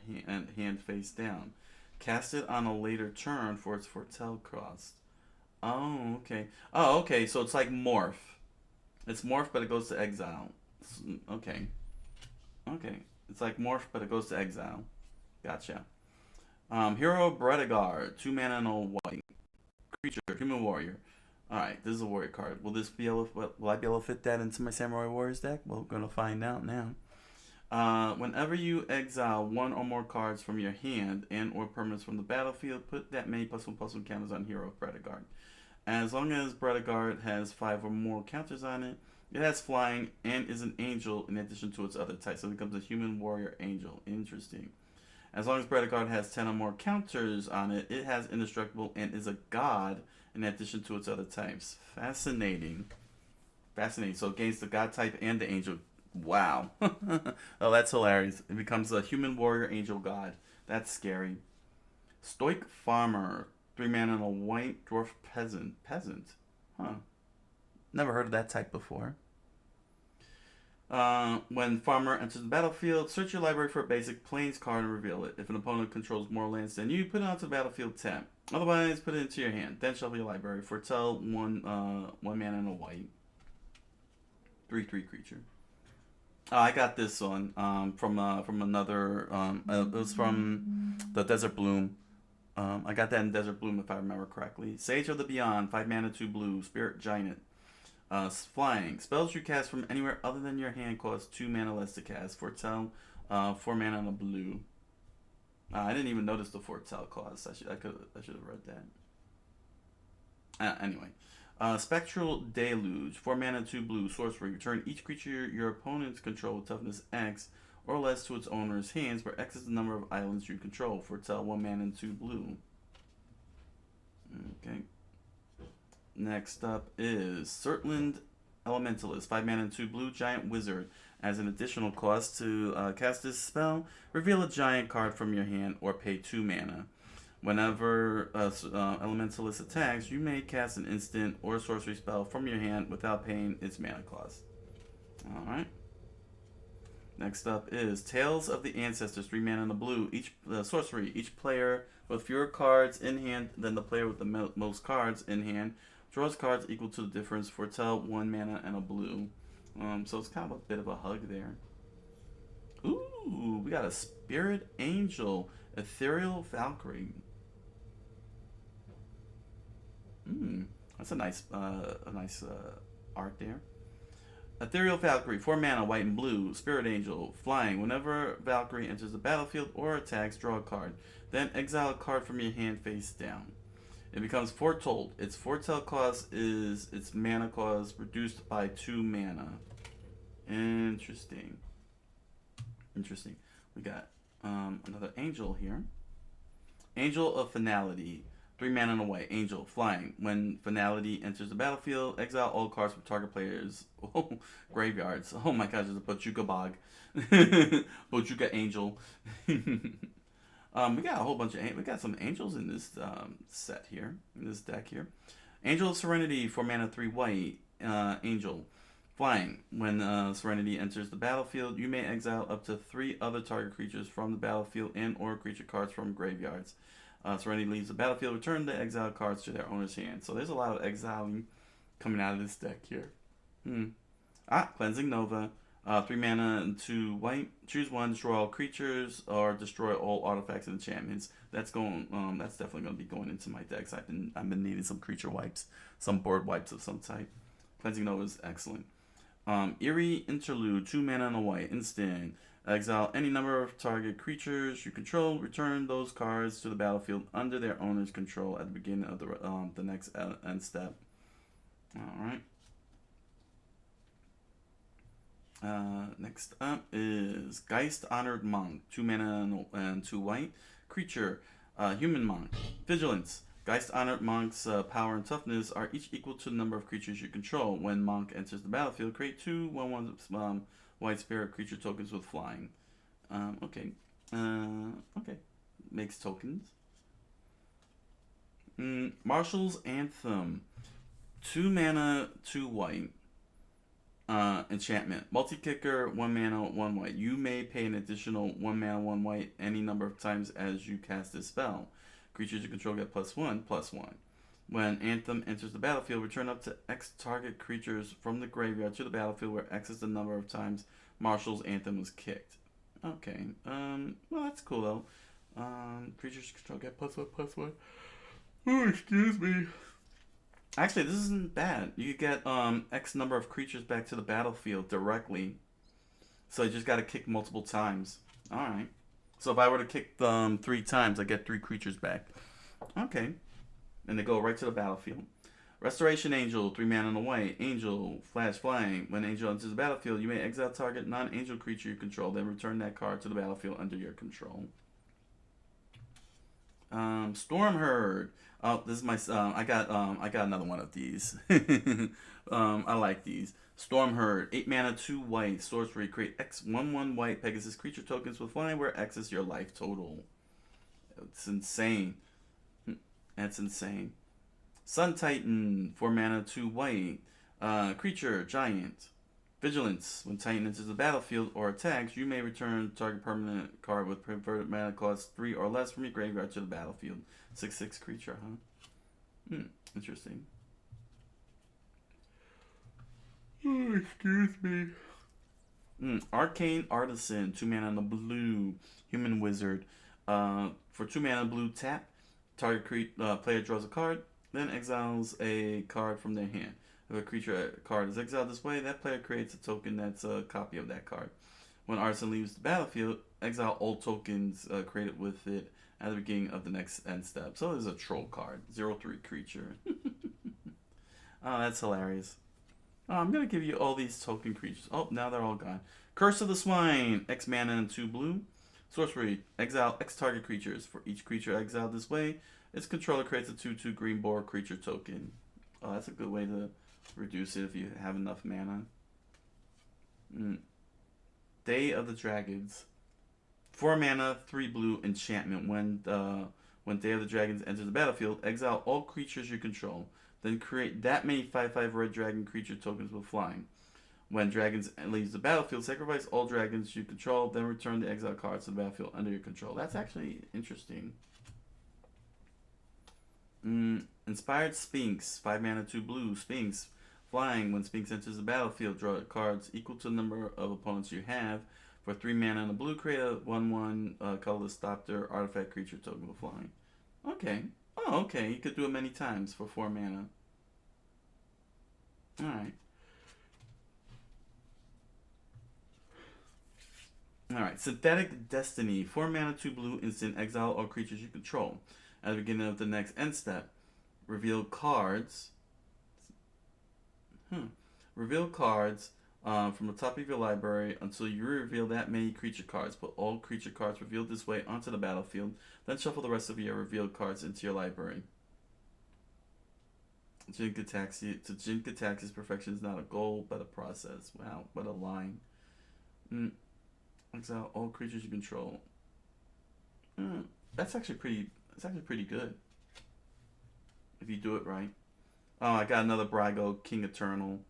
hand face down. Cast it on a later turn for its foretell cost. Oh, okay. Oh, okay. So it's like Morph. It's Morph, but it goes to exile. Okay. Okay. It's like Morph, but it goes to exile. Gotcha. Hero Bredegar, 2 mana and a white. Creature, human warrior. Alright, this is a warrior card. Will I be able to fit that into my Samurai Warriors deck? Well, we're gonna find out now. Whenever you exile 1 or more cards from your hand and or permanents from the battlefield, put that many +1/+1 counters on Hero Bredegar. As long as Bredegar has 5 or more counters on it, it has flying and is an angel in addition to its other types. So it becomes a human warrior angel. Interesting. As long as Bredegar has 10 or more counters on it, it has indestructible and is a god in addition to its other types. Fascinating. Fascinating. So it gains the god type and the angel. Wow. Oh, that's hilarious. It becomes a human warrior angel god. That's scary. Stoic Farmer. 3 mana and a white dwarf peasant. Peasant? Huh. Never heard of that type before. When Farmer enters the battlefield, search your library for a basic plains card and reveal it. If an opponent controls more lands than you, put it onto the battlefield, tap. Otherwise, put it into your hand. Then shuffle your library. Foretell 1 mana and a white. 3/3 creature. I got this one from another. It was from the Desert Bloom. I got that in Desert Bloom if I remember correctly. Sage of the Beyond, 5 mana, 2 blue, Spirit Giant. Flying. Spells you cast from anywhere other than your hand cost 2 mana less to cast. Foretell, 4 mana and a blue. I didn't even notice the foretell cost. I should have read that. Anyway. Spectral Deluge, 4 mana, 2 blue, sorcery. Return each creature your opponents control with toughness X or less to its owner's hands, where X is the number of islands you control. Foretell, 1 mana and 2 blue. Okay. Next up is Surtland Elementalist, 5 mana and 2 blue, giant wizard. As an additional cost to cast this spell, reveal a giant card from your hand or pay 2 mana. Whenever Elementalist attacks, you may cast an instant or sorcery spell from your hand without paying its mana cost. Alright. Next up is Tales of the Ancestors, 3 mana and a blue. Each sorcery, each player with fewer cards in hand than the player with the most cards in hand draws cards equal to the difference. Foretell 1 mana and a blue. So it's kind of a bit of a hug there. Ooh, we got a Spirit Angel, Ethereal Valkyrie. That's a nice art there. Ethereal Valkyrie, 4 mana, white and blue, Spirit Angel, flying. Whenever Valkyrie enters the battlefield or attacks, draw a card. Then exile a card from your hand face down. It becomes Foretold. Its foretell cost is its mana cost reduced by 2 mana. Interesting. Interesting. We got another angel here. Angel of Finality. 3 mana and a white. Angel. Flying. When Finality enters the battlefield, exile all cards from target players' graveyards. Oh my gosh, there's a Bojuka Bog. Bojuka Angel. We got a whole bunch of... We got some angels in this set here. In this deck here. Angel of Serenity. 4 mana, 3 white. Angel. Flying. When Serenity enters the battlefield, you may exile up to 3 other target creatures from the battlefield and or creature cards from graveyards. Serenity leaves the battlefield, return the exiled cards to their owner's hand. So there's a lot of exiling coming out of this deck here. Cleansing Nova. 3 mana and 2 white. Choose 1, destroy all creatures, or destroy all artifacts and enchantments. That's going. That's definitely going to be going into my decks. I've been needing some creature wipes, some board wipes of some type. Cleansing Nova is excellent. Eerie Interlude, 2 mana and a white. Instant. Exile any number of target creatures you control. Return those cards to the battlefield under their owner's control at the beginning of the next end step. Alright. Next up is Geist Honored Monk. 2 mana and 2 white. Creature. Human Monk. Vigilance. Geist Honored Monk's power and toughness are each equal to the number of creatures you control. When Monk enters the battlefield, create 2 1/1 white spirit creature tokens with flying. Okay. Okay. Makes tokens. Marshal's Anthem. 2 mana, 2 white. Enchantment. Multi-kicker, 1 mana, 1 white. You may pay an additional 1 mana, 1 white any number of times as you cast this spell. Creatures you control get +1/+1. When Anthem enters the battlefield, return up to X target creatures from the graveyard to the battlefield, where X is the number of times Marshal's Anthem was kicked. Okay. Well, that's cool, though. Creatures you control get +1/+1. Oh, excuse me. Actually, this isn't bad. You get X number of creatures back to the battlefield directly. So you just got to kick multiple times. Alright. So if I were to kick them 3 times, I get 3 creatures back. Okay. And they go right to the battlefield. Restoration Angel, 3 mana and a white. Angel, flash flying. When Angel enters the battlefield, you may exile target non-angel creature you control, then return that card to the battlefield under your control. Stormherd. Oh, this is my. I got another one of these. I like these. Stormherd, 8 mana, 2 white. Sorcery, create X 1/1 white Pegasus creature tokens with flying, where X is your life total. It's insane. That's insane. Sun Titan, 4 mana, 2 white. Creature, giant. Vigilance. When Titan enters the battlefield or attacks, you may return target permanent card with converted mana cost 3 or less from your graveyard to the battlefield. 6/6 creature, huh? Interesting. Oh, excuse me. Arcane Artisan, 2 mana and a blue. Human Wizard. For 2 mana blue, tap. Target player draws a card, then exiles a card from their hand. If a creature card is exiled this way, that player creates a token that's a copy of that card. When Artisan leaves the battlefield, exile all tokens created with it at the beginning of the next end step. So there's a troll card, 0/3 creature. Oh, that's hilarious. Oh, I'm going to give you all these token creatures. Oh, now they're all gone. Curse of the Swine, X mana and 2 blue. Sorcery, exile X target creatures. For each creature exiled this way, its controller creates a 2/2 green boar creature token. Oh, that's a good way to reduce it if you have enough mana. Day of the Dragons. 4 mana, 3 blue enchantment. When Day of the Dragons enters the battlefield, exile all creatures you control. Then create that many 5/5 red dragon creature tokens with flying. When dragons leaves the battlefield, sacrifice all dragons you control, then return the exile cards to the battlefield under your control. That's actually interesting. Inspired Sphinx. 5 mana, 2 blue. Sphinx. Flying. When Sphinx enters the battlefield, draw cards equal to the number of opponents you have. For 3 mana and a blue, create a 1/1 colorless Thopter artifact creature token with flying. Okay. Oh, okay. You could do it many times for 4 mana. Alright. Alright. Synthetic Destiny. 4 mana, 2 blue, instant, exile all creatures you control. At the beginning of the next end step, reveal cards. Reveal cards from the top of your library until you reveal that many creature cards. Put all creature cards revealed this way onto the battlefield. Then shuffle the rest of your revealed cards into your library. Jin-Gitaxi's perfection is not a goal, but a process. Wow, what a line. Exile all creatures you control. That's actually pretty good. If you do it right. Oh, I got another Brago, King Eternal,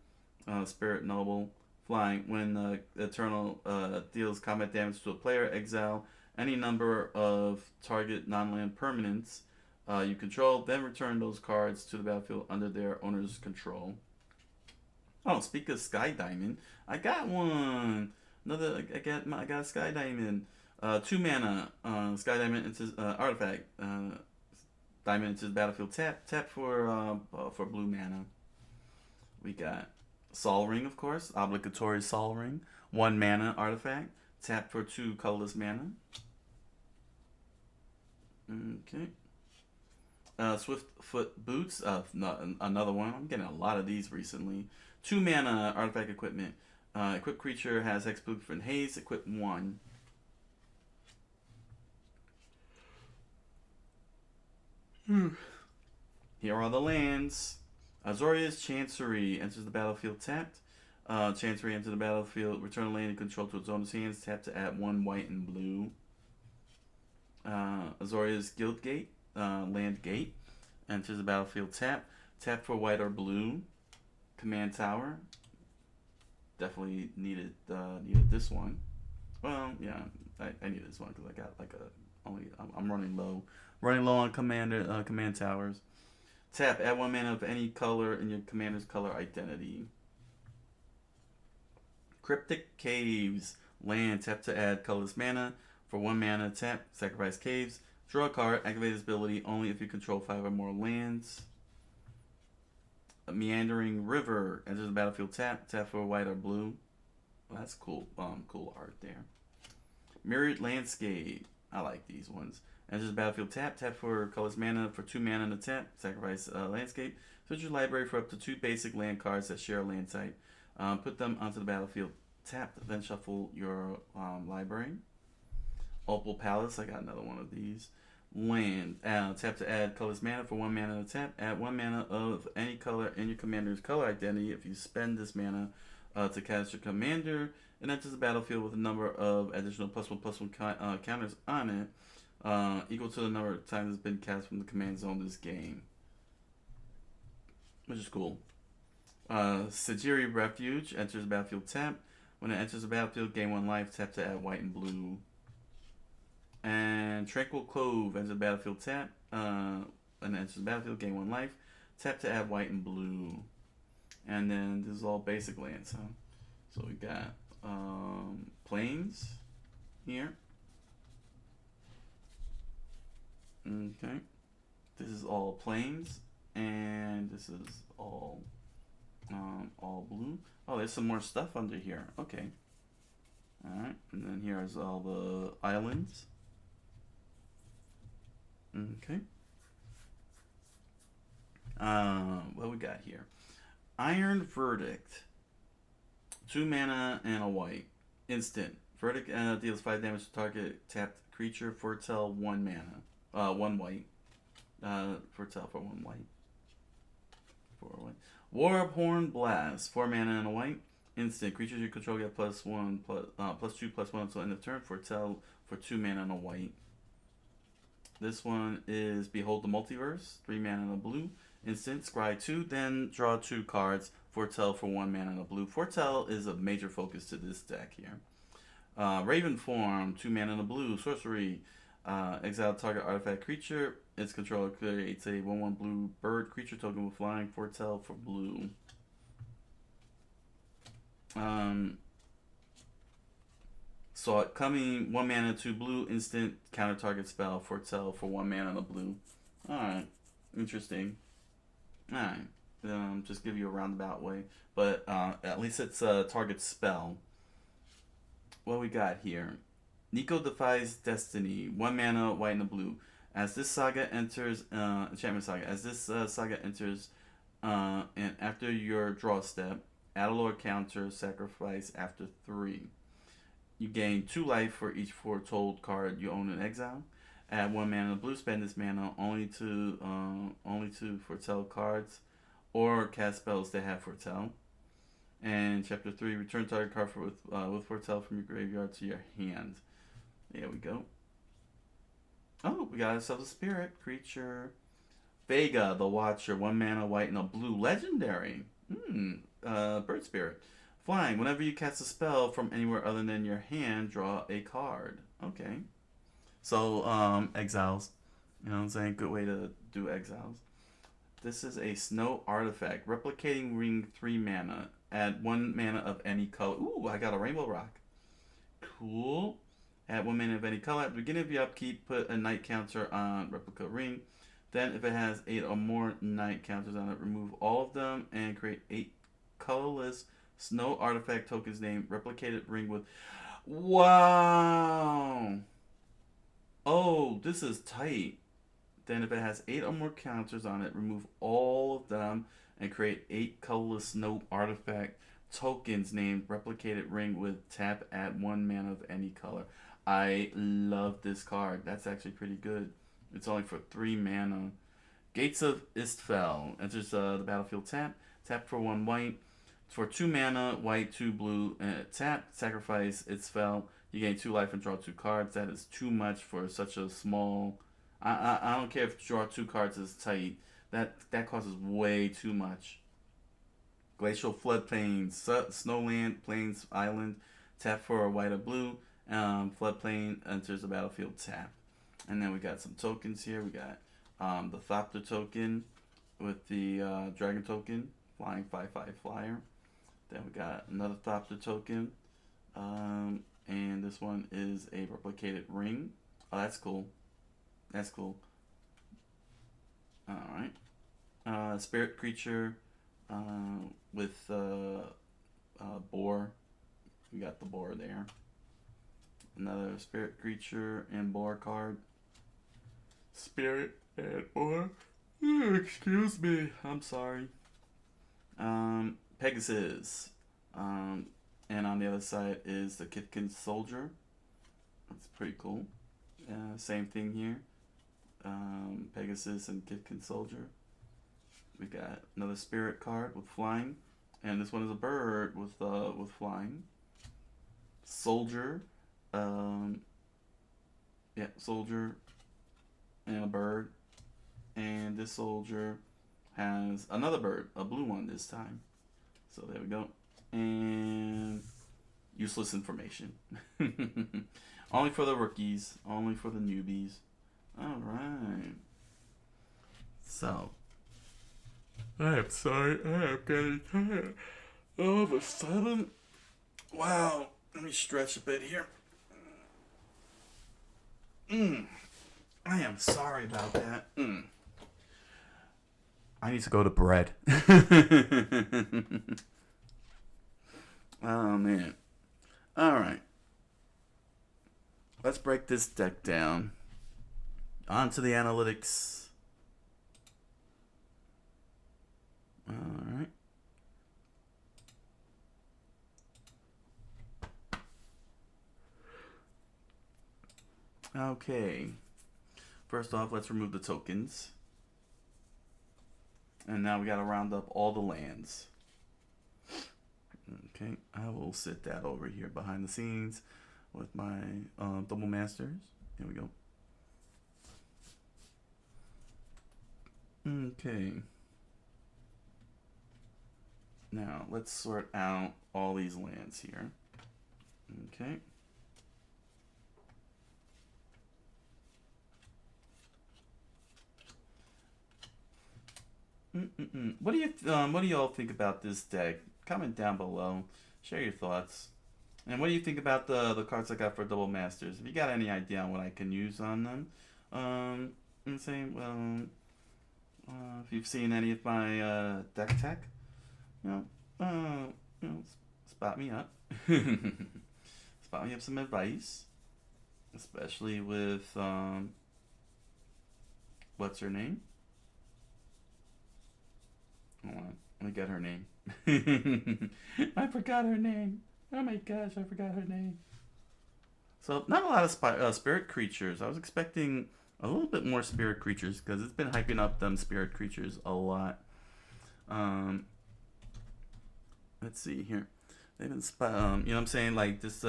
Spirit Noble. Flying. When Eternal deals combat damage to a player, exile any number of target non-land permanents you control, then return those cards to the battlefield under their owner's control. Oh, speak of Sky Diamond, I got one. I got a Sky Diamond. 2 mana. Sky Diamond into artifact. Diamond into the battlefield. Tap for blue mana. We got Sol Ring, of course. Obligatory Sol Ring. 1 mana artifact. Tap for 2 colorless mana. Okay. Swiftfoot Boots. Another one. I'm getting a lot of these recently. 2 mana artifact equipment. Equip creature has hexproof and haste. Equip 1. Here are the lands. Azorius Chancery enters the battlefield tapped. Chancery enters the battlefield. Return a land you control to its owner's hands. Tap to add 1 white and blue. Azorius Guildgate. Land Gate. Enters the battlefield tap. Tap for white or blue. Command Tower. Definitely needed this one. Well, yeah, I need this one because I got like I'm running low. Running low on command towers. Tap, add 1 mana of any color in your commander's color identity. Cryptic Caves. Land, tap to add colorless mana. For 1 mana, tap, sacrifice caves. Draw a card, activate this ability only if you control 5 or more lands. A Meandering River, enters the battlefield tap for white or blue. Well, that's cool. Cool art there. Mirrored Landscape. I like these ones. Enters the battlefield tap for colorless mana. For 2 mana and a tap, sacrifice landscape. Search your library for up to 2 basic land cards that share a land type. Put them onto the battlefield tap, then shuffle your library. Opal Palace, I got another one of these. Land, tap to add colorless mana. For 1 mana and a tap, add 1 mana of any color in your commander's color identity. If you spend this mana to cast your commander, it enters the battlefield with a number of additional +1/+1 counters on it. Equal to the number of times it's been cast from the command zone this game. Which is cool. Sajiri Refuge enters the battlefield tap. When it enters the battlefield, gain 1 life, tap to add white and blue. And Tranquil Cove enters the battlefield tap. When it enters the battlefield, gain 1 life, tap to add white and blue. And then this is all basic lands, huh? So we got plains here. Okay, this is all plains, and this is all blue. Oh, there's some more stuff under here. Okay, all right, and then here's all the islands. Okay, what we got here? Iron Verdict. 2 mana and a white. Instant. Verdict deals 5 damage to target tapped creature. Foretell 1 mana. 1 white. Foretell for 1 white. 4 white. War Horn Blast. 4 mana and a white. Instant. Creatures you control get +1, +2/+1 until end of turn. Foretell for 2 mana and a white. This one is Behold the Multiverse. 3 mana and a blue. Instant. Scry 2, then draw 2 cards. Foretell for 1 mana and a blue. Foretell is a major focus to this deck here. Raven Form, 2 mana and a blue. Sorcery. Exile target artifact creature. Its controller creates a 1/1 blue bird creature token with flying. Foretell for blue. Saw it coming. 1 mana, 2 blue. Instant. Counter target spell. Foretell for 1 mana and a blue. Alright. Interesting. Alright. Just give you a roundabout way. But at least it's a target spell. What we got here? Nico Defies Destiny. 1 mana, white and a blue. As this saga enters, enchantment saga. As this saga enters, and after your draw step, add a lower counter, sacrifice after 3. You gain 2 life for each foretold card you own in exile. Add 1 mana blue. Spend this mana only to foretell cards, or cast spells that have foretell. And chapter 3, return target card with foretell from your graveyard to your hand. There we go. Oh, we got ourselves a spirit creature. Vega, the Watcher, 1 mana, white, and a blue. Legendary. Bird spirit. Flying. Whenever you cast a spell from anywhere other than your hand, draw a card. Okay. So, exiles. You know what I'm saying? Good way to do exiles. This is a snow artifact. Replicating ring, 3 mana. Add 1 mana of any color. Ooh, I got a rainbow rock. Cool. Add 1 mana of any color. At the beginning of your upkeep, put a night counter on replica ring. Then, if it has 8 or more night counters on it, remove all of them and create 8 colorless snow artifact tokens named replicated ring with. Wow! Oh, this is tight. Then, if it has 8 or more counters on it, remove all of them and create 8 colorless snow artifact tokens named replicated ring with tap, add 1 mana of any color. I love this card. That's actually pretty good. It's only for 3 mana. Gates of Istfell. Enters the battlefield tap. Tap for 1 white. For 2 mana, white, 2 blue. Tap. Sacrifice Istfell. You gain 2 life and draw 2 cards. That is too much for such a small. I don't care if draw 2 cards is tight. That causes way too much. Glacial Floodplains. Snowland, Plains, Island. Tap for a white or blue. Floodplain enters the battlefield tap. And then we got some tokens here. We got the Thopter token with the Dragon token, flying 5/5 flyer. Then we got another Thopter token, and this one is a replicated ring. Oh, that's cool. That's cool. All right. Spirit creature with boar. We got the boar there. Another spirit creature and boar card. Spirit and boar. Excuse me. I'm sorry. Pegasus. And on the other side is the Kithkin Soldier. That's pretty cool. Same thing here. Pegasus and Kithkin Soldier. We got another spirit card with flying. And this one is a bird with flying. Soldier. Soldier and a bird. And this soldier has another bird, a blue one this time. So there we go. And useless information. Only for the rookies, only for the newbies. Alright. So, I am sorry, I am getting tired. All of a sudden, wow. Let me stretch a bit here. I am sorry about that. I need to go to bed. Oh, man. Alright. Let's break this deck down. On to the analytics. Alright. Okay. First off, let's remove the tokens. And now we gotta round up all the lands. Okay, I will sit that over here behind the scenes with my double masters. Here we go. Okay. Now let's sort out all these lands here. Okay. What do y'all think about this deck? Comment down below. Share your thoughts. And what do you think about the cards I got for Double Masters? If you got any idea on what I can use on them, I'm saying, well, if you've seen any of my deck tech, you know, spot me up. Spot me up some advice, especially with what's her name? Hold on, let me get her name. I forgot her name. Oh my gosh, I forgot her name. So not a lot of spirit creatures. I was expecting a little bit more spirit creatures because it's been hyping up them spirit creatures a lot. Let's see here. They've been you know what I'm saying, like this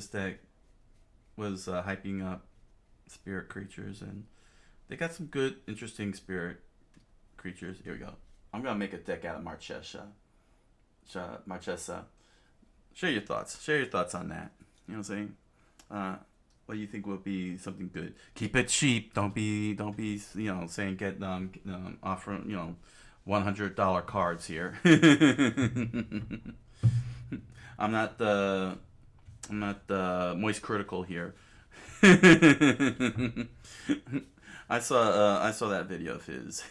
deck was hyping up spirit creatures, and they got some good, interesting spirit creatures. Here we go. I'm gonna make a deck out of Marchesa. Share your thoughts. Share your thoughts on that. You know what I'm saying? What do you think would be something good? Keep it cheap. Don't be you know saying get offering $100 cards here. I'm not the moist critical here. I saw that video of his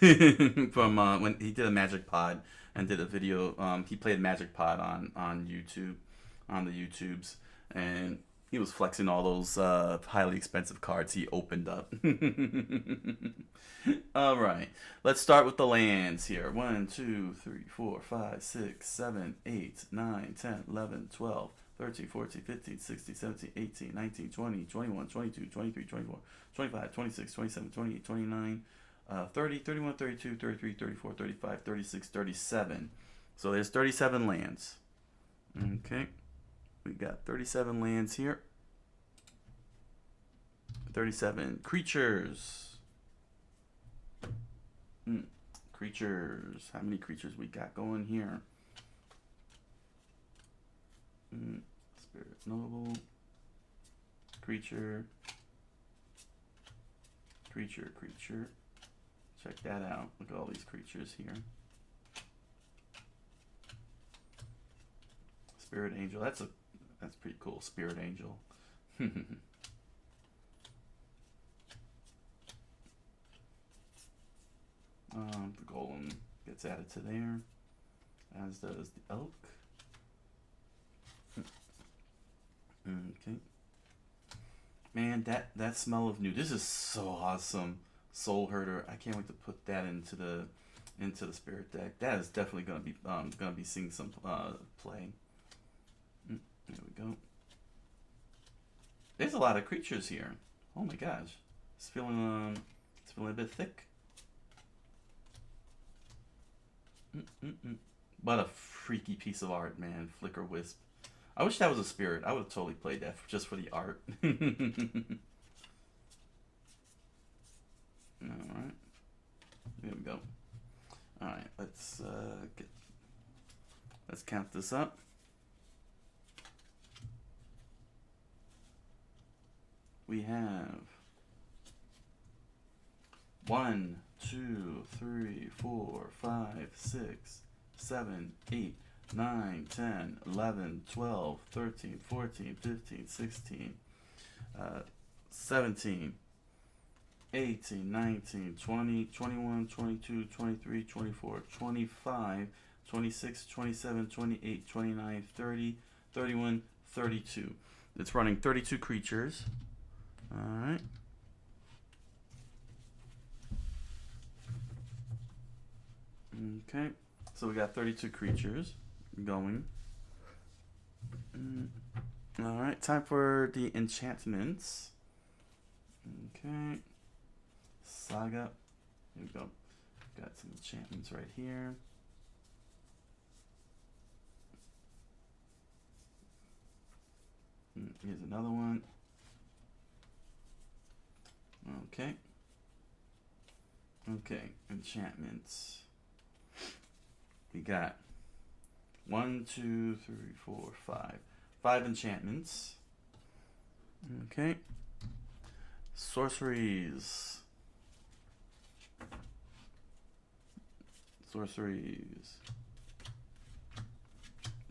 from when he did a Magic Pod and did a video. He played Magic Pod on YouTube, on the YouTubes, and he was flexing all those highly expensive cards he opened up. All right, let's start with the lands here. 1, 2, 3, 4, 5, 6, 7, 8, 9, 10, 11, 12, 13, 14, 15, 16, 17, 18, 19, 20, 21, 22, 23, 24, 25, 26, 27, 28, 29, 30, 31, 32, 33, 34, 35, 36, 37. So there's 37 lands. Okay. We got 37 lands here. 37 creatures. Creatures. How many creatures we got going here? Spirit Noble. Creature. Creature. Check that out. Look at all these creatures here. Spirit Angel. That's pretty cool. Spirit Angel. The Golem gets added to there, as does the Elk. Okay. Man, that smell of new. This is so awesome. Soul Herder. I can't wait to put that into the spirit deck. That is definitely gonna be seeing some play. There we go. There's a lot of creatures here. Oh my gosh, it's feeling a bit thick. What a freaky piece of art, man. Flicker Wisp. I wish that was a spirit. I would have totally played that just for the art. Alright. There we go. Alright, let's count this up. We have 1, 2, 3, 4, 5, 6, 7, 8, 9, 10, 11, 12, 13, 14, 15, 16, 17, 18, 19, 20, 21, 22, 23, 24, 25, 26, 27, 28, 29, 30, 31, 32. It's running 32 creatures. Alright. Okay, so we got 32 creatures going. Alright, time for the enchantments. Okay. Saga. Here we go. Got some enchantments right here. Here's another one. Okay. Okay, enchantments. We got 1, 2, 3, 4, 5. 5 enchantments. Okay. Sorceries. Sorceries.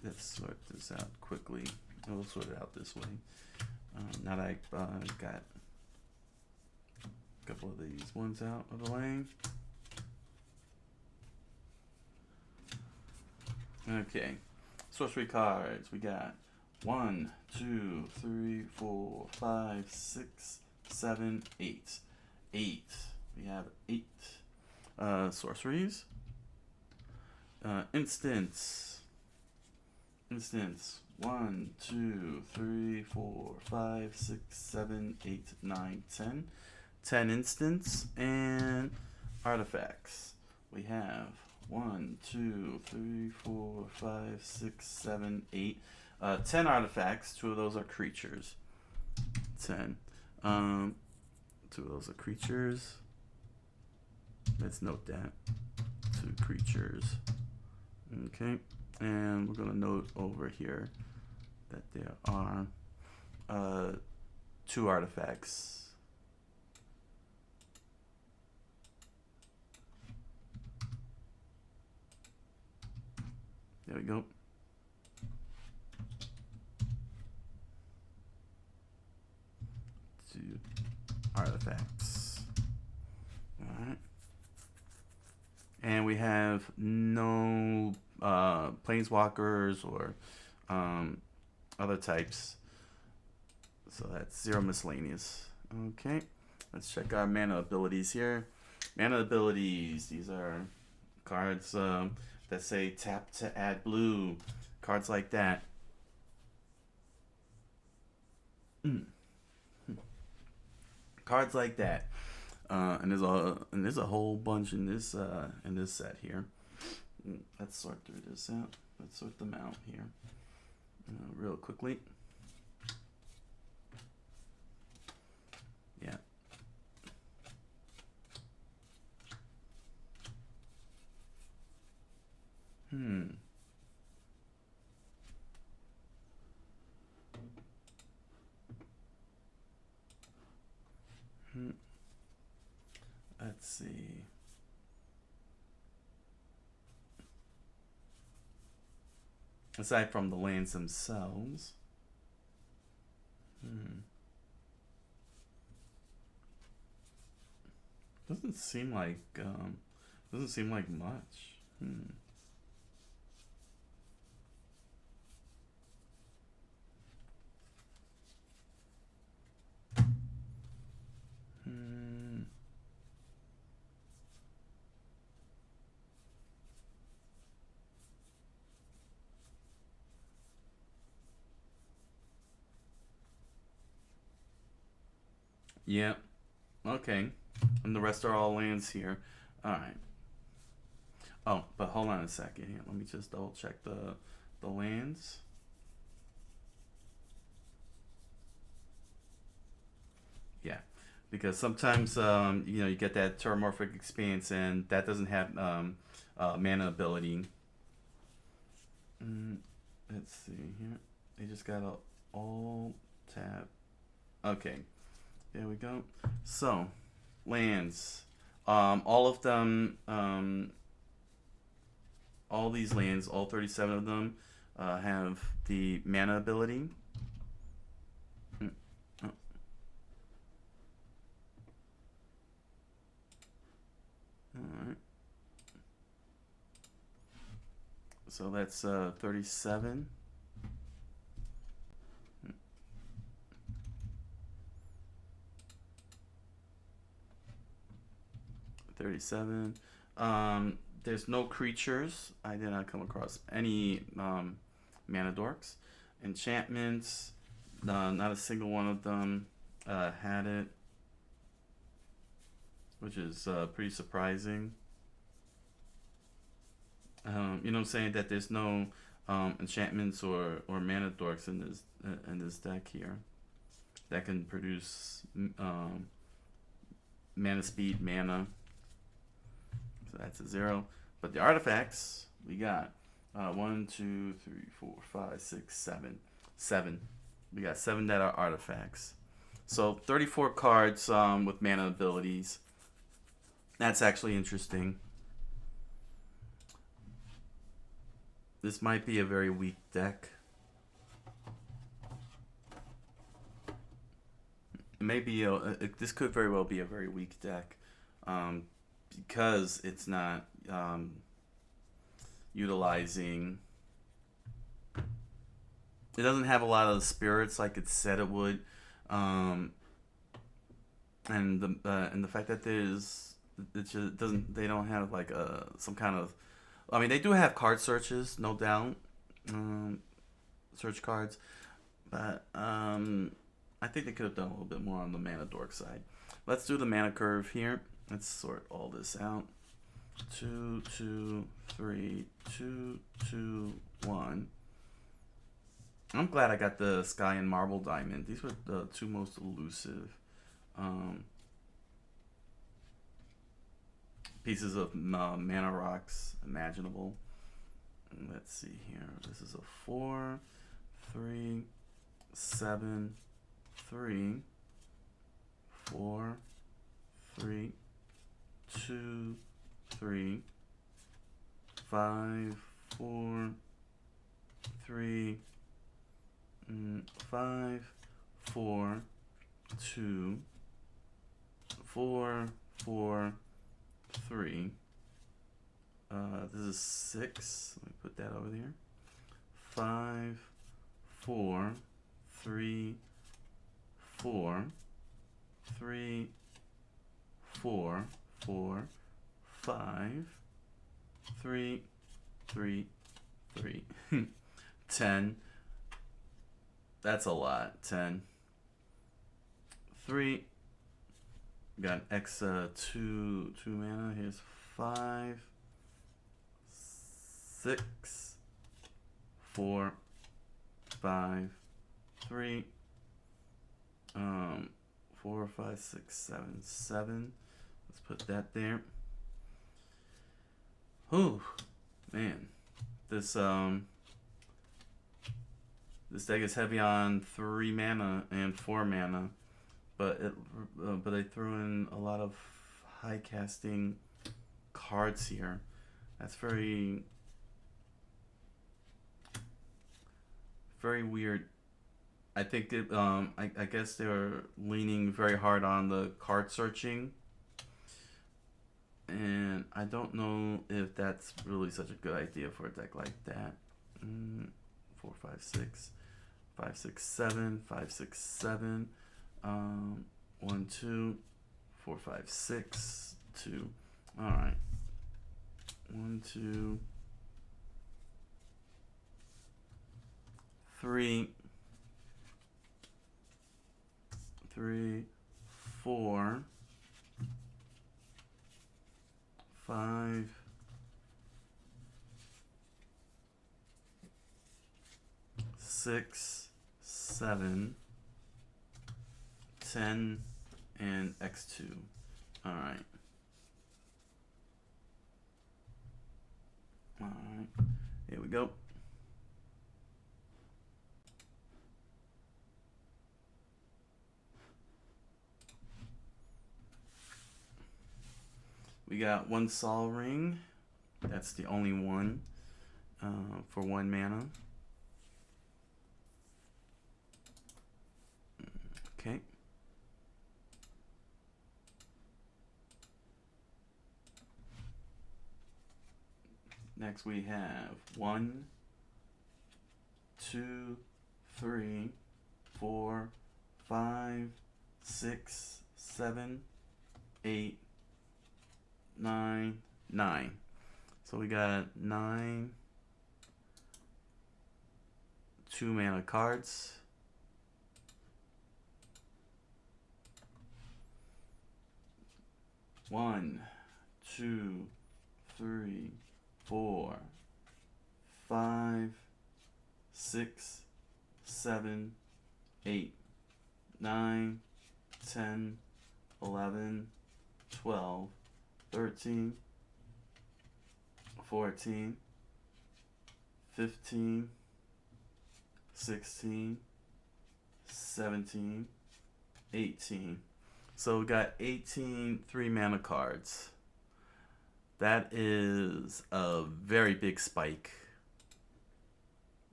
Let's sort this out quickly. We'll sort it out this way. Now that I got a couple of these ones out of the lane. Okay. Sorcery cards. We got 1, 2, 3, 4, 5, 6, 7, 8. 8. We have 8 sorceries. Instants. 1, 2, 3, 4, 5, 6, 7, 8, 9, 10. 10 instants. And artifacts. We have 1, 2, 3, 4, 5, 6, 7, 8. 10 artifacts. 2 of those are creatures. 10. 2 of those are creatures. Let's note that. 2 creatures. Okay. And we're going to note over here that there are 2 artifacts. There we go. Two artifacts. All right. And we have no planeswalkers or other types. So that's 0 miscellaneous. Okay. Let's check our mana abilities here. Mana abilities. These are cards that say tap to add blue. Cards like that. Cards like that. And there's a whole bunch in this set here. Let's sort through this out. Let's sort them out here real quickly. Yeah. Let's see. Aside from the lands themselves. Doesn't seem like much. Yeah. Okay. And the rest are all lands here. Alright. Oh, but hold on a second here. Let me just double check the lands. Yeah. Because sometimes you get that Terramorphic Expanse and that doesn't have mana ability. Let's see here. They just got a all tab. Okay. There we go. So, lands. All of them, all these lands, all 37 of them, have the mana ability. Alright. So that's 37. 37. There's no creatures. I did not come across any mana dorks. Enchantments. Not a single one of them had it, which is pretty surprising. You know what I'm saying? That there's no enchantments or mana dorks in this deck here that can produce mana speed, mana. So that's a 0. But the artifacts we got 1, 2, 3, 4, 5, 6, 7. 7. We got 7 that are artifacts. So 34 cards with mana abilities. That's actually interesting. This might be a very weak deck. Maybe this could very well be a very weak deck because it's not utilizing. It doesn't have a lot of spirits like it said it would, and the fact that it just doesn't. They don't have like some kind of. I mean, they do have card searches, no doubt, search cards, but I think they could have done a little bit more on the mana dork side. Let's do the mana curve here. Let's sort all this out. 2, 2, 3, 2, 2, 1. I'm glad I got the Sky and Marble Diamond. These were the two most elusive pieces of mana rocks imaginable. And let's see here. This is a 4, 3, 7, 3, 4, 3, 2, 3, 5, 4, 3, 5, 4, 2, 4, 4, 3. This is 6. Let me put that over there. 5, 4, 3, 4, 3, 4, 4, 5, 3, 3, 3. 10. That's a lot. 10. 3. Got X 2 mana. Here's 5, 6, 4, 5, 3. 4, 5, 6, 7, 7. Let's put that there. Whew, man, this deck is heavy on 3 mana and 4 mana, but they threw in a lot of high casting cards here. That's very weird. I think that I guess they were leaning very hard on the card searching, and I don't know if that's really such a good idea for a deck like that. 4, 5, 6, 5, 6, 7, 5, 6, 7. 1, 2, 4, 5, 6, 2. All right. 1, 2, 3. 3, 4, 5, 6, 7, 10, and X2. All right. All right. Here we go. We got 1 Sol Ring. That's the only one for 1 mana. Okay. Next we have 1, 2, 3, 4, 5, 6, 7, 8, 9, 9. So we got 9 2 mana cards. One, 2, 3, 4, 5, 6, 7, 8, 9, 10, 11, 12, 13, 14, 15, 16, 17, 18. So we got 18 3-mana cards. That is a very big spike.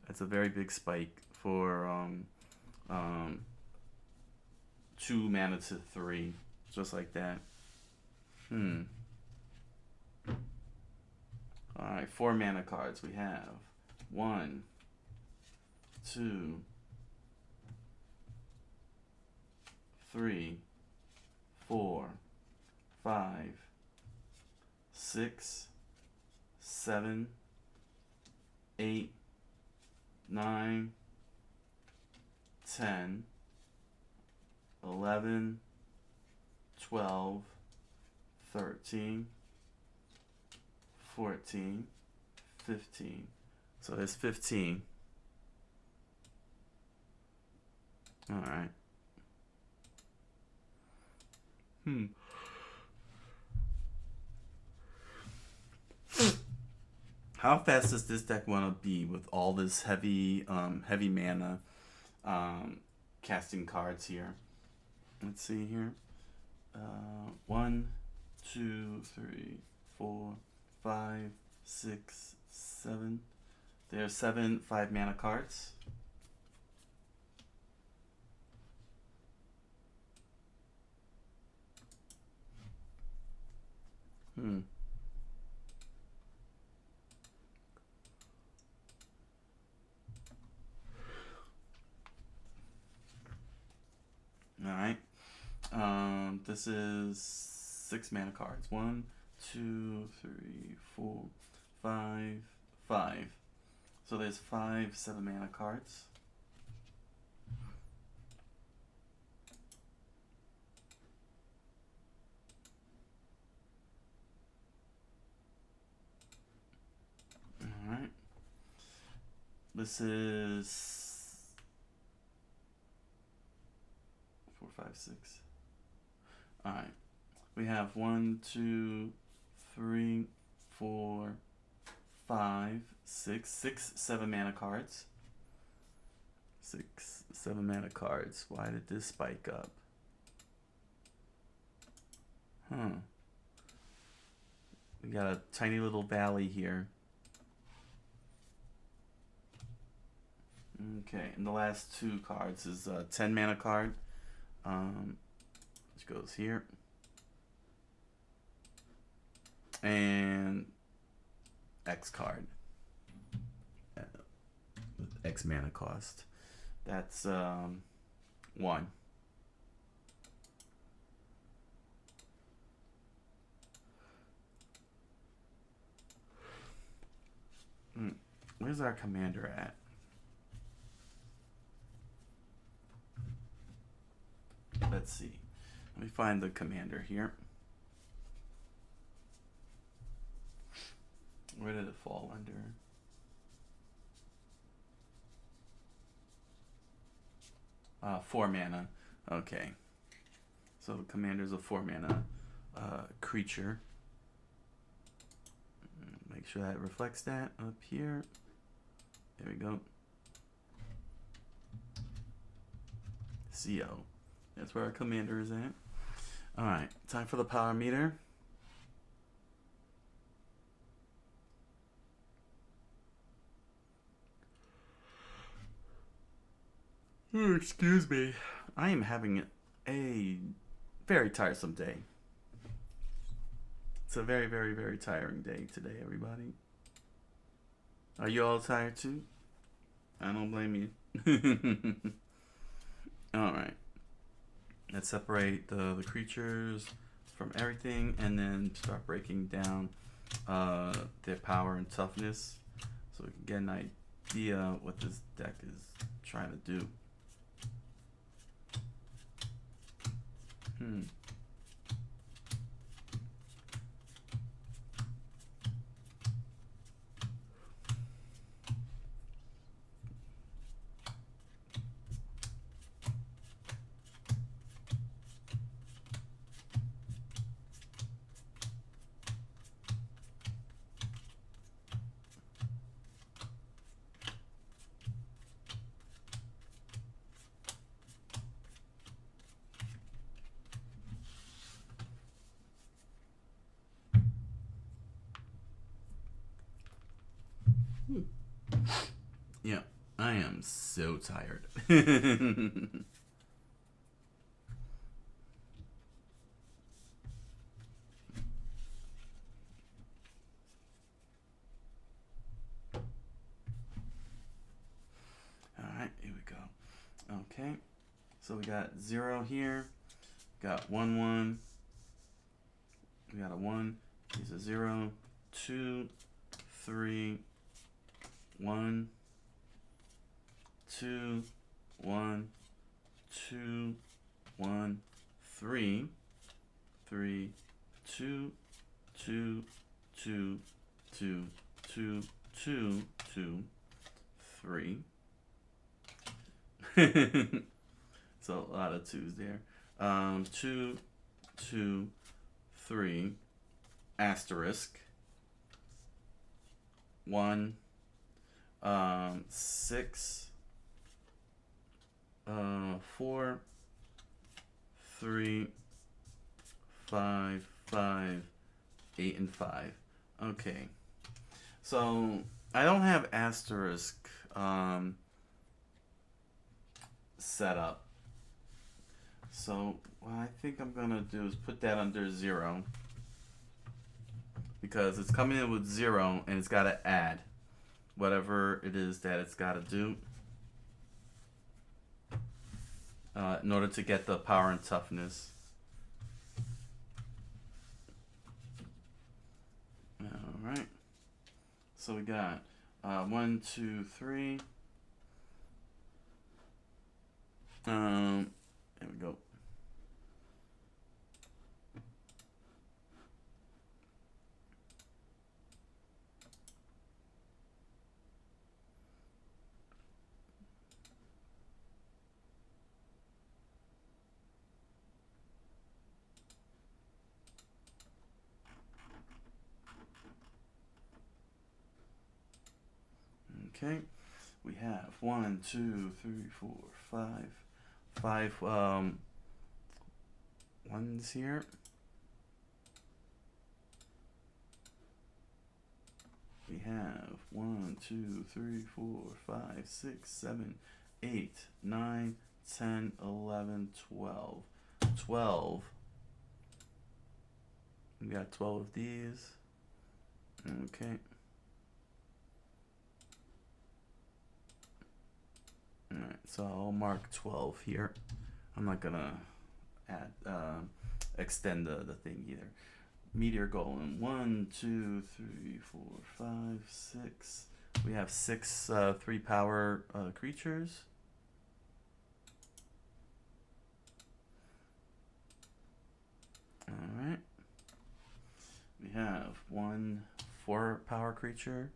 That's a very big spike for 2 mana to 3, just like that. Alright, 4 mana cards we have. 1, 2, 3, 4, 5, 6, 7, 8, 9, 10, 11, 12, 13, 14, 15. So there's 15. All right. How fast does this deck want to be with all this heavy mana casting cards here? Let's see here. 1, 2, 3, 4, 5, 6, 7. There are 7 5-mana cards. Alright. This is 6 mana cards. 1, 2, 3, 4, 5, 5. So there's 5 7-mana cards. Alright. This is 4, 5, 6. Alright. We have 1, 2, 3, 4, 5, 6 7-mana cards. 6 7-mana cards. Why did this spike up? We got a tiny little valley here. Okay, and the last 2 cards is a 10-mana card, which goes here, and X card, with X mana cost. That's 1. Where's our commander at? Let's see. Let me find the commander here. Where did it fall under? Four mana. Okay. So the commander's a 4-mana creature. Make sure that reflects that up here. There we go. CO. That's where our commander is at. Alright, time for the power meter. Oh, excuse me. I am having a very tiresome day. It's a very, very, very tiring day today, everybody. Are you all tired too? I don't blame you. Alright. Let's separate the creatures from everything and then start breaking down their power and toughness so we can get an idea what this deck is trying to do. Yeah, I am so tired. Alright, here we go. Okay, so we got 0 here. Got 1, 1. We got a 1. Here's a 0, 2, 3, 1, 2, 1, 2, 1, 3, 3, 2, 2, 2, 2, 2, 2, 2, 3. So a lot of 2s there. 2, 2, 3, asterisk, 1, 6, 4, 3, 5, 5, 8, and 5. Okay. So I don't have asterisk set up. So what I think I'm gonna do is put that under 0, because it's coming in with 0 and it's gotta add whatever it is that it's gotta do in order to get the power and toughness. Alright. So we got 1, 2, 3. There we go. Okay, we have 1, 2, 3, 4, 5 ones here. We have 1, 2, 3, 4, 5, 6, 7, 8, 9, 10, 11, 12. 12. We got 12 of these. Okay. Alright, so I'll mark 12 here. I'm not gonna add extend the thing either. Meteor Golem. 1, 2, 3, 4, 5, 6. We have 6 3 power creatures. Alright. We have 1 4 power creature.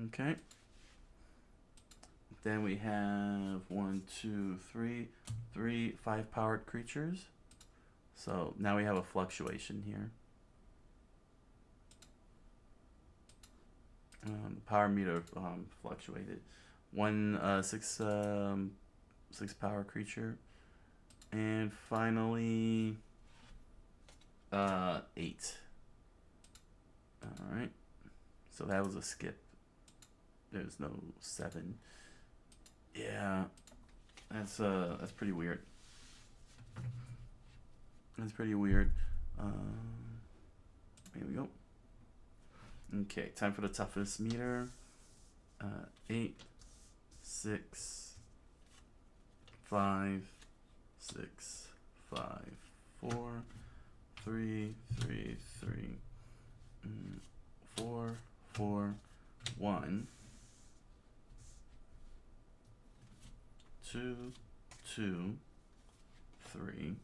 Okay. Then we have 1, 2, 3 5 powered creatures. So now we have a fluctuation here. The power meter fluctuated. 1 6 power creature, and finally 8. All right. So that was a skip. There's no 7. Yeah, that's pretty weird. That's pretty weird. Here we go. Okay, time for the toughness meter. 8, 6, 5, 6, 5, 4, 3, 3, 3, 4, 4, 1, 2, 2, 3,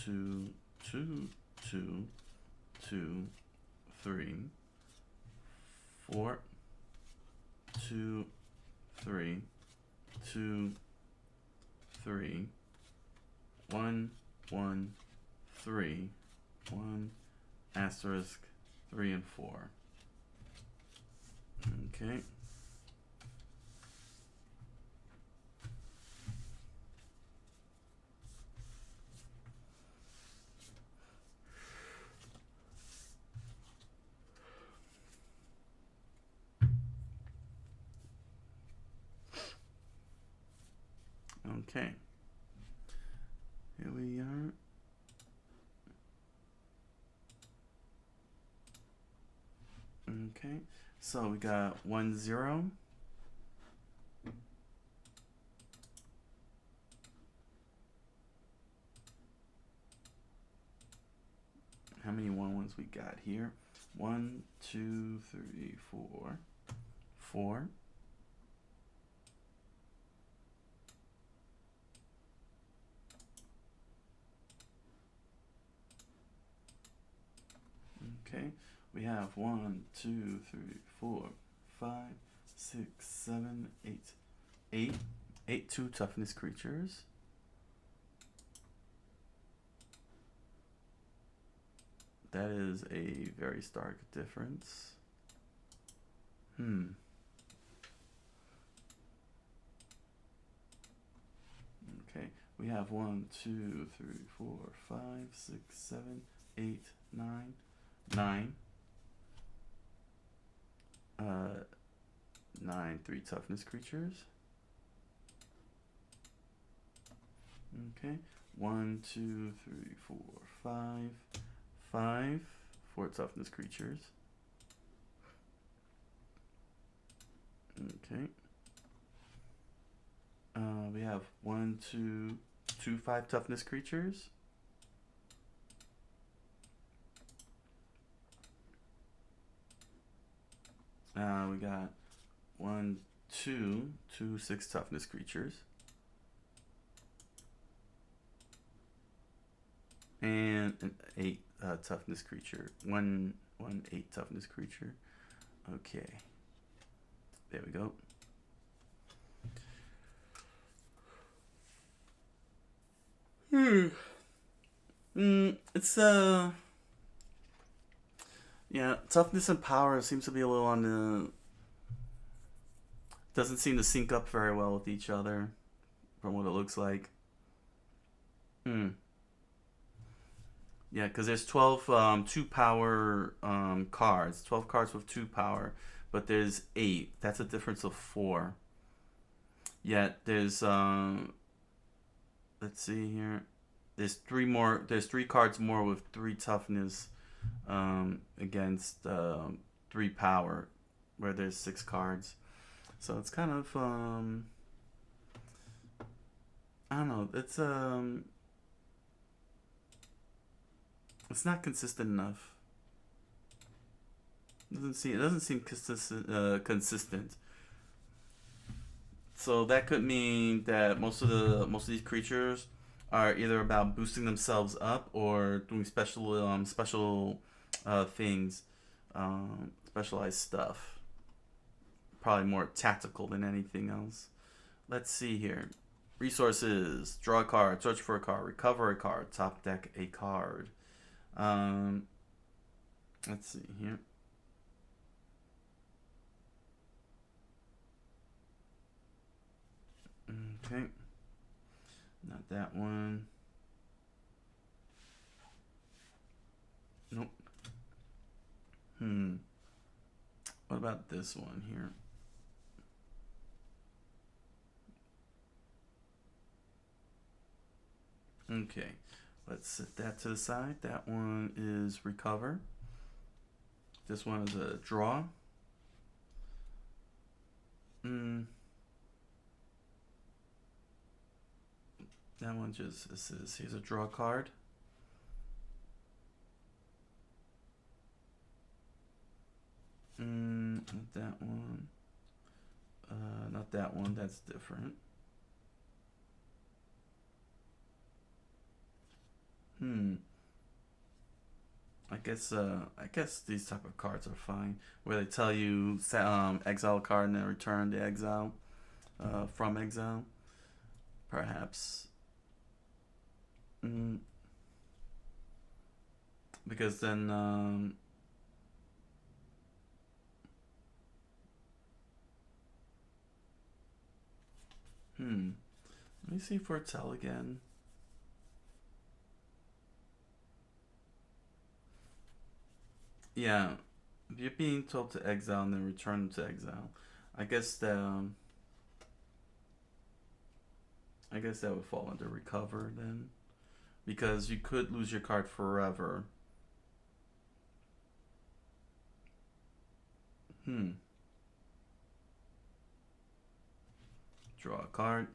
2, 2, 2, 2, 3, 4, 2, 3, 2, 3, 1, 1, 3, 1, asterisk, 3 and 4. Okay. Okay. Here we are. Okay. So we got 1-0. How many 1-1s we got here? 1, 2, 3, 4. 4. Okay, we have 1, 2, 3, 4, 5, 6, 7, 8. 8. 8 2 toughness creatures. That is a very stark difference. Okay, we have 1, 2, 3, 4, 5, 6, 7, 8, 9. 9. 9 3 toughness creatures. Okay, 1, 2, 3, 4, 5. 5 4 toughness creatures. Okay. We have 1, 2, 2 5 toughness creatures. We got 1, 2, 2 6 toughness creatures. And an 8 toughness creature. 1 8 toughness creature. Okay. There we go. It's yeah, toughness and power seems to be a little on the, doesn't seem to sync up very well with each other from what it looks like. Yeah, because there's 12 2 power cards. 12 cards with 2 power, but there's 8. That's a difference of 4. Yet there's let's see here. There's 3 more. There's 3 cards more with 3 toughness against 3 power, where there's 6 cards. So it's kind of I don't know. It's not consistent enough. It doesn't seem consistent. So that could mean that most of these creatures are either about boosting themselves up or doing special things, specialized stuff. Probably more tactical than anything else. Let's see here. Resources: draw a card, search for a card, recover a card, top deck a card. Let's see here. Okay. Not that one. Nope. What about this one here? Okay. Let's set that to the side. That one is recover. This one is a draw. That one just says here's a draw card. Not that one. Not that one. That's different. I guess these type of cards are fine, where they tell you exile a card and then return the exile from exile. Perhaps. Because then let me see foretell again. Yeah, if you're being told to exile and then return to exile, I guess I guess that would fall under recover then. Because you could lose your card forever. Draw a card.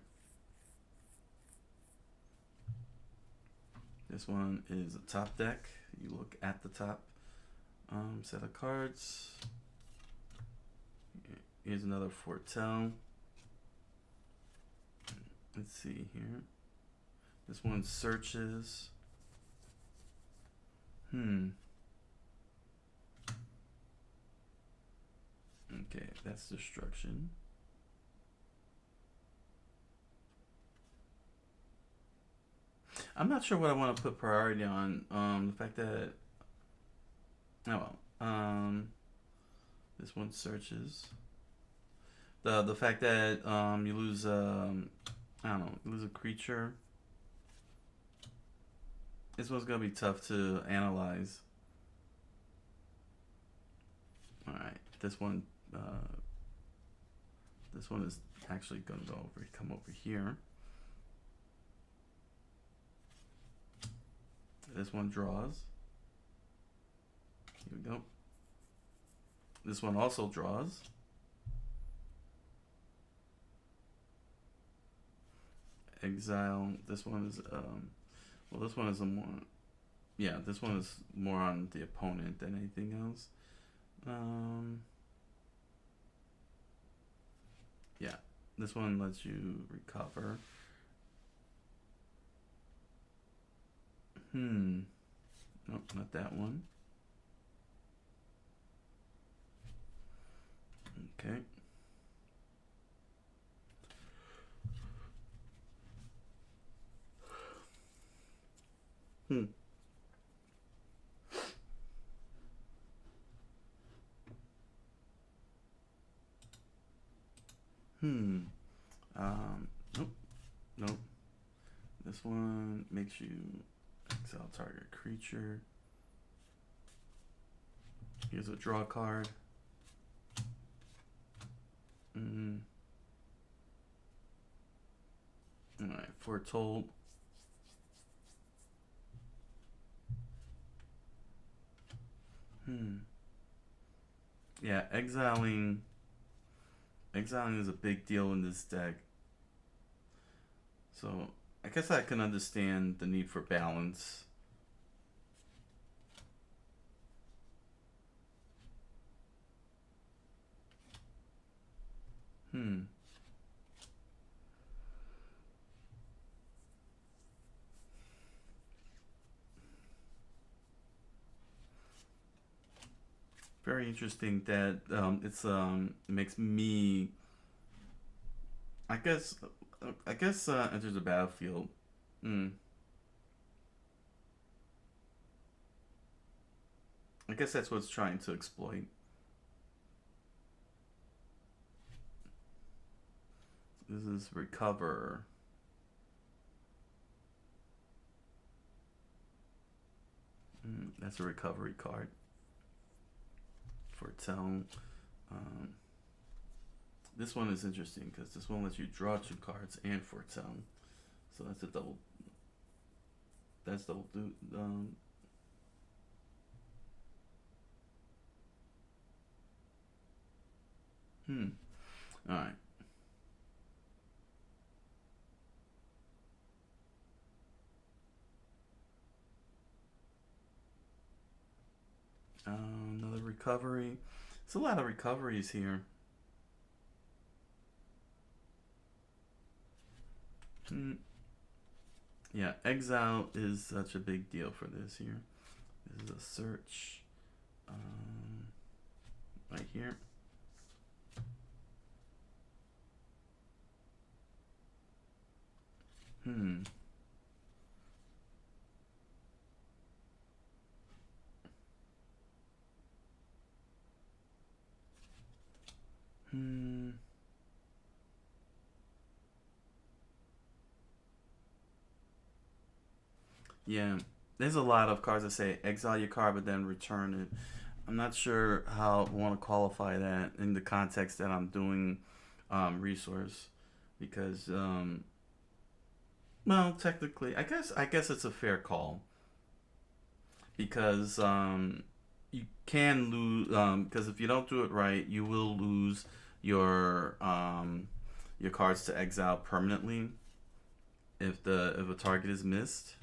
This one is a top deck. You look at the top set of cards. Here's another foretell. Let's see here. This one searches. Okay, that's destruction. I'm not sure what I want to put priority on. The fact that this one searches. The fact that you lose I don't know, you lose a creature. This one's gonna be tough to analyze. All right, this one is actually gonna come over here. This one draws. Here we go. This one also draws. Exile. This one is well, this one is a more, yeah, this one is more on the opponent than anything else. Yeah, this one lets you recover. Nope, not that one. Okay. Nope. This one makes you exile target creature. Here's a draw card. Alright, foretold. Yeah, exiling is a big deal in this deck. So I guess I can understand the need for balance. Very interesting that it makes me, I guess enters the battlefield. I guess that's what it's trying to exploit. This is recover. That's a recovery card. Foretell. This one is interesting because this one lets you draw 2 cards and foretell. So that's a double. That's double do. All right. Another recovery. It's a lot of recoveries here. Yeah, exile is such a big deal for this here. This is a search. Right here. Yeah, there's a lot of cards that say exile your card but then return it. I'm not sure how I want to qualify that in the context that I'm doing resource, because Well, technically, I guess it's a fair call because you can lose because if you don't do it right, you will lose your cards to exile permanently if a target is missed,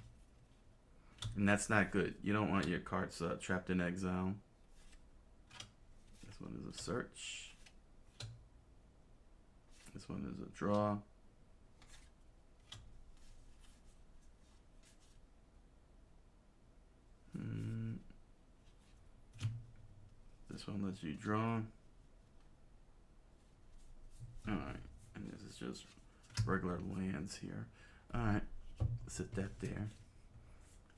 and that's not good. You don't want your cards trapped in exile. This one is a search. This one is a draw. This one lets you draw. Alright, and this is just regular lands here. Alright, set that there.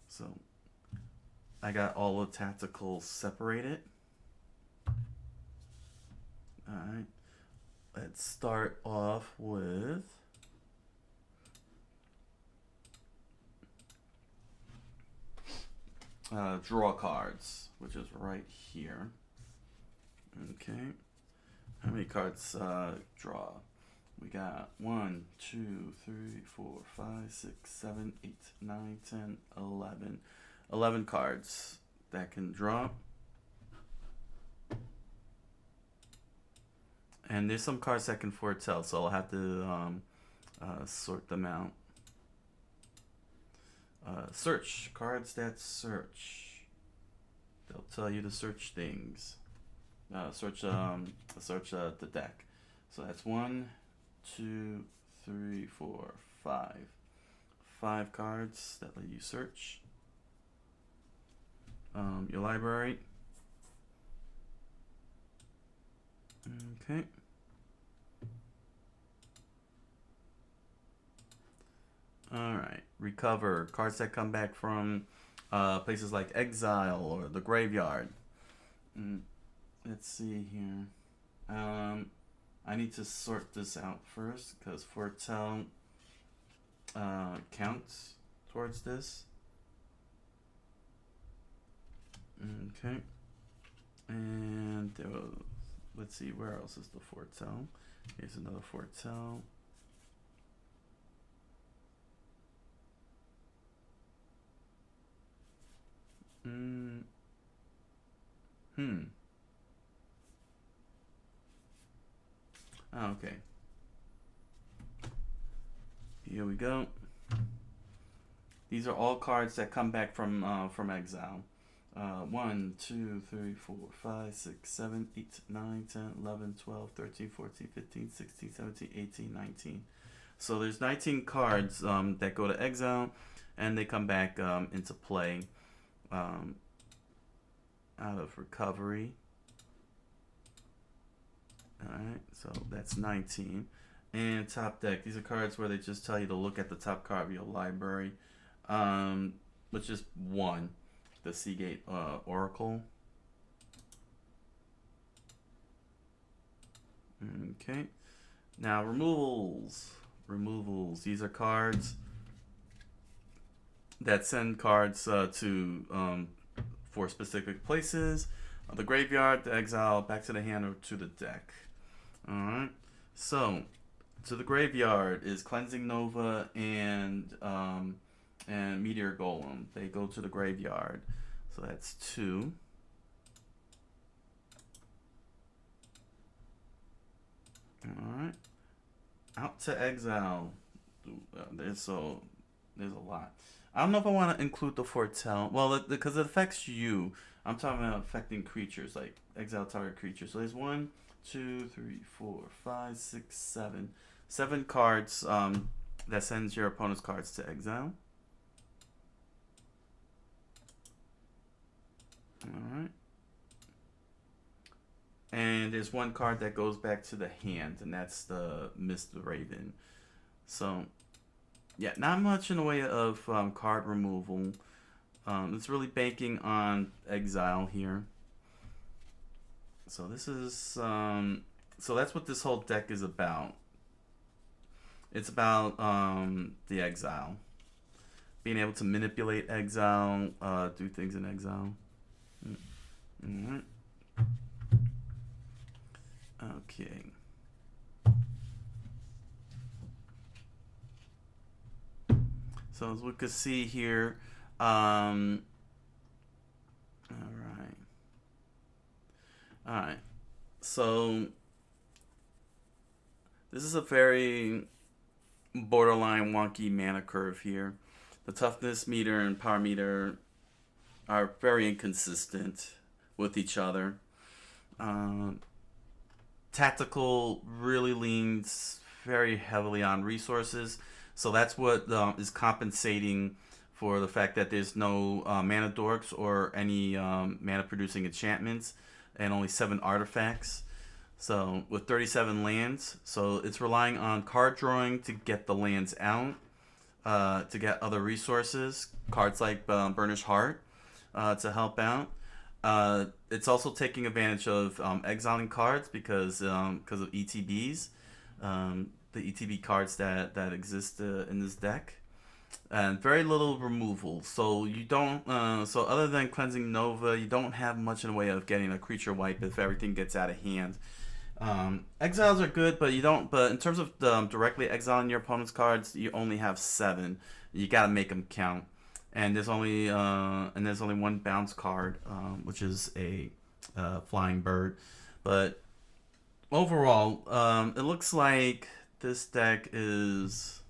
So, I got all the tacticals separated. Alright, let's start off with draw cards, which is right here. Okay, how many cards draw? We got 1, 2, 3, 4, 5, 6, 7, 8, 9, 10, 11. 11 cards that can draw. And there's some cards that can foretell, so I'll have to sort them out. Search. Cards that search. They'll tell you to search things. Search the deck. So that's 1, 2, 3, 4, 5. 5 cards that let you search. Your library. Okay. Alright. Recover. Cards that come back from places like exile or the graveyard. Let's see here. I need to sort this out first because foretell counts towards this. Okay. And there was, let's see, where else is the foretell? Here's another foretell. Oh, okay. Here we go. These are all cards that come back from exile. 1, 2, 3, 4, 5, 6, 7, 8, 9, 10, 11, 12, 13, 14, 15, 16, 17, 18, 19. So there's 19 cards that go to exile, and they come back into play out of recovery. Alright, so that's 19. And top deck. These are cards where they just tell you to look at the top card of your library, which is 1. The Seagate Oracle. Okay. Now removals. Removals. These are cards that send cards to for specific places. The graveyard, the exile, back to the hand, or to the deck. Alright. So, to the graveyard is Cleansing Nova and Meteor Golem. They go to the graveyard. So that's 2. Alright. Out to exile. There's a lot. I don't know if I want to include the foretell. Well, because it affects you. I'm talking about affecting creatures, like exile target creatures. So there's 1, 2, 3, 4, 5, 6, 7. 7 cards that sends your opponent's cards to exile. Alright. And there's 1 card that goes back to the hand, and that's the Mist the Raven. So, yeah, not much in the way of card removal. It's really banking on exile here. So this is so that's what this whole deck is about. It's about the exile, being able to manipulate exile, do things in exile. Alright. Okay. So as we could see here, all right, all right. So this is a very borderline wonky mana curve here. The toughness meter and power meter are very inconsistent with each other. Um, Tactical really leans very heavily on resources, so that's what is compensating for the fact that there's no mana dorks or any mana producing enchantments, and only 7 artifacts. So with 37 lands, so it's relying on card drawing to get the lands out, to get other resources, cards like Burnished Heart, to help out. It's also taking advantage of exiling cards because of ETBs, the ETB cards that exist in this deck, and very little removal. So you don't. So other than cleansing Nova, you don't have much in the way of getting a creature wipe if everything gets out of hand. Exiles are good, but you don't. But in terms of directly exiling your opponent's cards, you only have 7. You gotta make them count. And there's only one bounce card, which is a flying bird. But overall, it looks like this deck is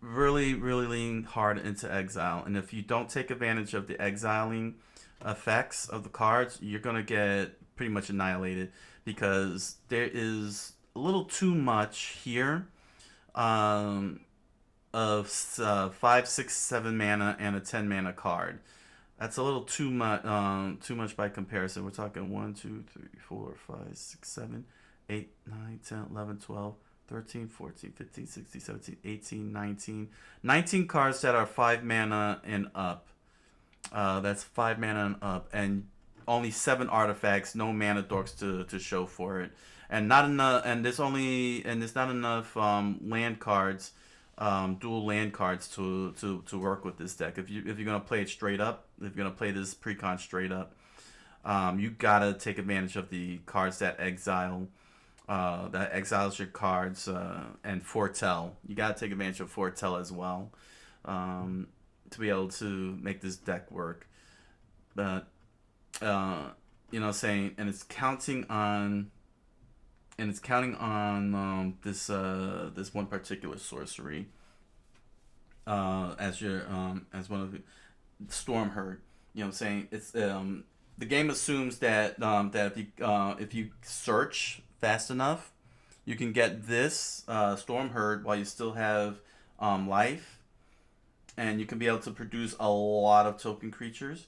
really leaning hard into exile. And if you don't take advantage of the exiling effects of the cards, you're gonna get pretty much annihilated because there is a little too much here. Of 5, 6, 7 mana and a 10 mana card. That's a little too much. Too much by comparison. We're talking 1, 2, 3, 4, 5, 6, 7, 8, 9, 10, 11, 12, 13, 14, 15, 16, 17, 18, 19. 19 cards that are 5 mana and up. That's 5 mana and up, and only 7 artifacts, no mana dorks to show for it, and not enough. And there's not enough land cards, dual land cards to work with this deck. If you're gonna play it straight up, if you're gonna play this precon straight up, you gotta take advantage of the cards that exiles your cards, and foretell. You gotta take advantage of foretell as well, to be able to make this deck work. But saying, and it's counting on this one particular sorcery, as one of the Storm Herd. Saying it's the game assumes that if you search fast enough, you can get this Storm Herd while you still have life, and you can be able to produce a lot of token creatures.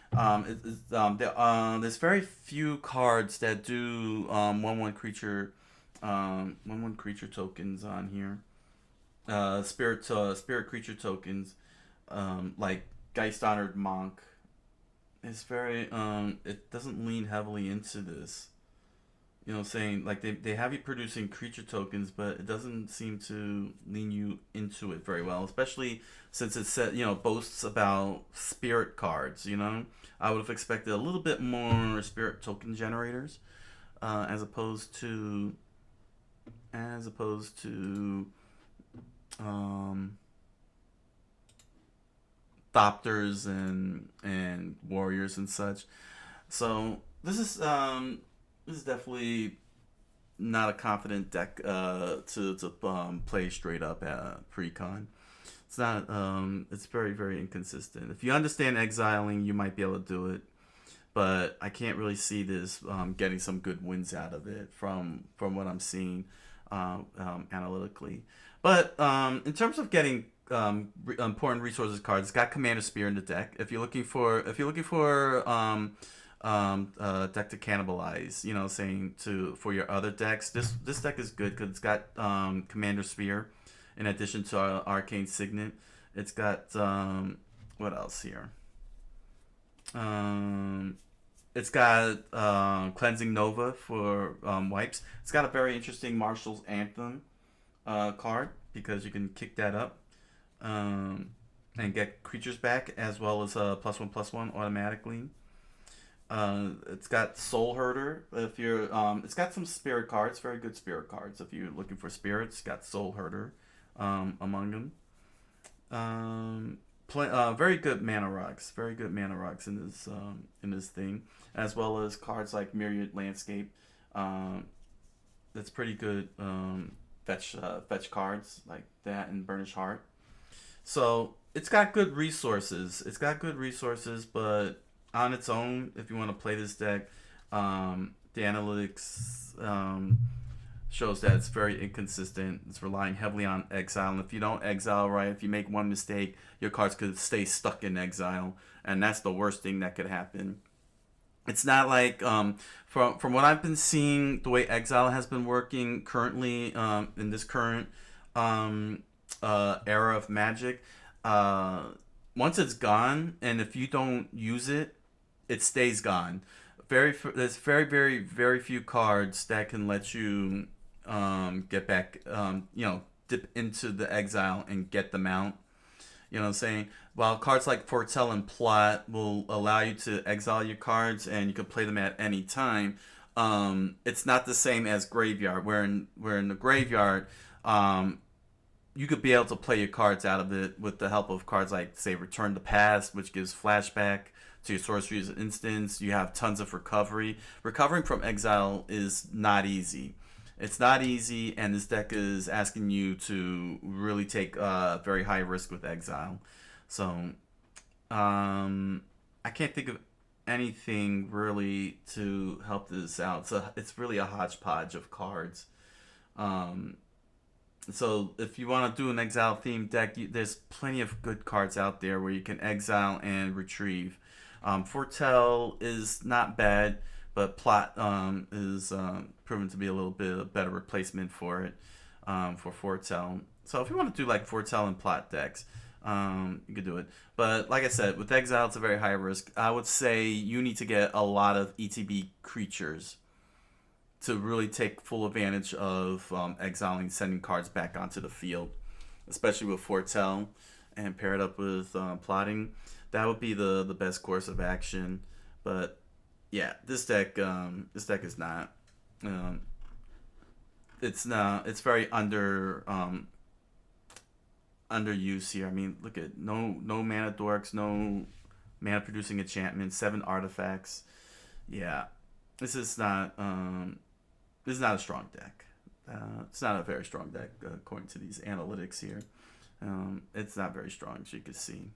There's very few cards that do 1/1 creature 1/1 creature tokens on here. Spirit creature tokens, like Geist Honored Monk. It's very it doesn't lean heavily into this. Saying like they have you producing creature tokens, but it doesn't seem to lean you into it very well, especially since it said, boasts about spirit cards. I would have expected a little bit more spirit token generators, as opposed to Thopters and warriors and such. So this is definitely not a confident deck to play straight up at precon. It's not. It's very inconsistent. If you understand exiling, you might be able to do it, but I can't really see this getting some good wins out of it from what I'm seeing analytically. But in terms of getting important resources cards, it's got Commander Spear in the deck. If you're looking for deck to cannibalize, saying for your other decks, this deck is good because it's got Commander Spear in addition to Arcane Signet. It's got what else here? It's got Cleansing Nova for wipes. It's got a very interesting Marshal's Anthem card because you can kick that up and get creatures back, as well as +1/+1 automatically. It's got Soul Herder. If you're, it's got some spirit cards, very good spirit cards. If you're looking for spirits, it's got Soul Herder among them. Very good mana rocks. Very good mana rocks in this thing, as well as cards like Myriad Landscape. That's pretty good fetch cards like that and Burnish Heart. So it's got good resources. It's got good resources, but on its own, if you want to play this deck, the analytics shows that it's very inconsistent. It's relying heavily on exile, and if you don't exile right, if you make one mistake, your cards could stay stuck in exile, and that's the worst thing that could happen. It's not like from what I've been seeing, the way exile has been working currently in this current era of Magic. Once it's gone, and if you don't use it, it stays gone. There's very few cards that can let you get back, dip into the exile and get them out. You know what I'm saying? While cards like Foretell and Plot will allow you to exile your cards and you can play them at any time, it's not the same as Graveyard. Where in the Graveyard, you could be able to play your cards out of it with the help of cards like, say, Return to Past, which gives flashback to your sorceries instance. You have tons of recovery. Recovering from exile is not easy. It's not easy, and this deck is asking you to really take very high risk with exile. So, I can't think of anything really to help this out. So it's really a hodgepodge of cards. So if you want to do an exile themed deck, there's plenty of good cards out there where you can exile and retrieve. Foretell is not bad, but Plot is proven to be a little bit a better replacement for it, for Foretell. So if you want to do like Foretell and Plot decks, you could do it. But like I said, with exile, it's a very high risk. I would say you need to get a lot of ETB creatures to really take full advantage of exiling, sending cards back onto the field, especially with Foretell, and pair it up with Plotting. That would be the best course of action. But yeah, this deck is not. It's very underused here. I mean, look at no mana dorks, no mana producing enchantments, 7 artifacts. Yeah, this is not a strong deck. It's not a very strong deck according to these analytics here. It's not very strong, as you can see.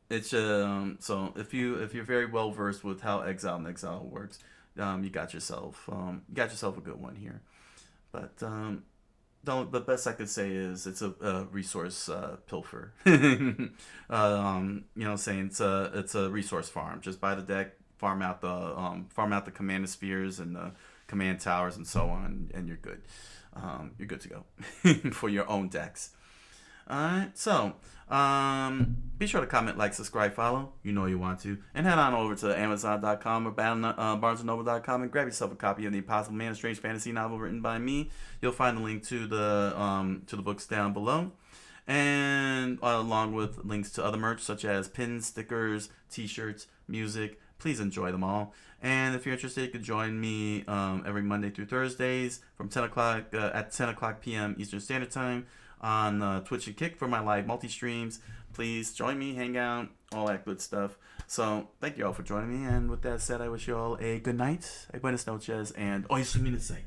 It's so if you're very well versed with how exile and exile works, you got yourself a good one here. But the best I could say is it's a resource pilfer. You know, saying it's a resource farm. Just buy the deck, farm out the command spheres and the command towers and so on, and you're good. You're good to go for your own decks. Alright, so be sure to comment, like, subscribe, follow. You know you want to. And head on over to Amazon.com or BarnesandNoble.com and grab yourself a copy of The Impossible Man, a strange fantasy novel written by me. You'll find the link to the books down below. And along with links to other merch such as pins, stickers, t-shirts, music. Please enjoy them all. And if you're interested, you can join me every Monday through Thursdays from 10 o'clock at 10 o'clock p.m. Eastern Standard Time on Twitch and Kick for my live multi-streams. Please join me, hang out, all that good stuff. So, thank you all for joining me. And with that said, I wish you all a good night, a buenas noches, and oisuminasai.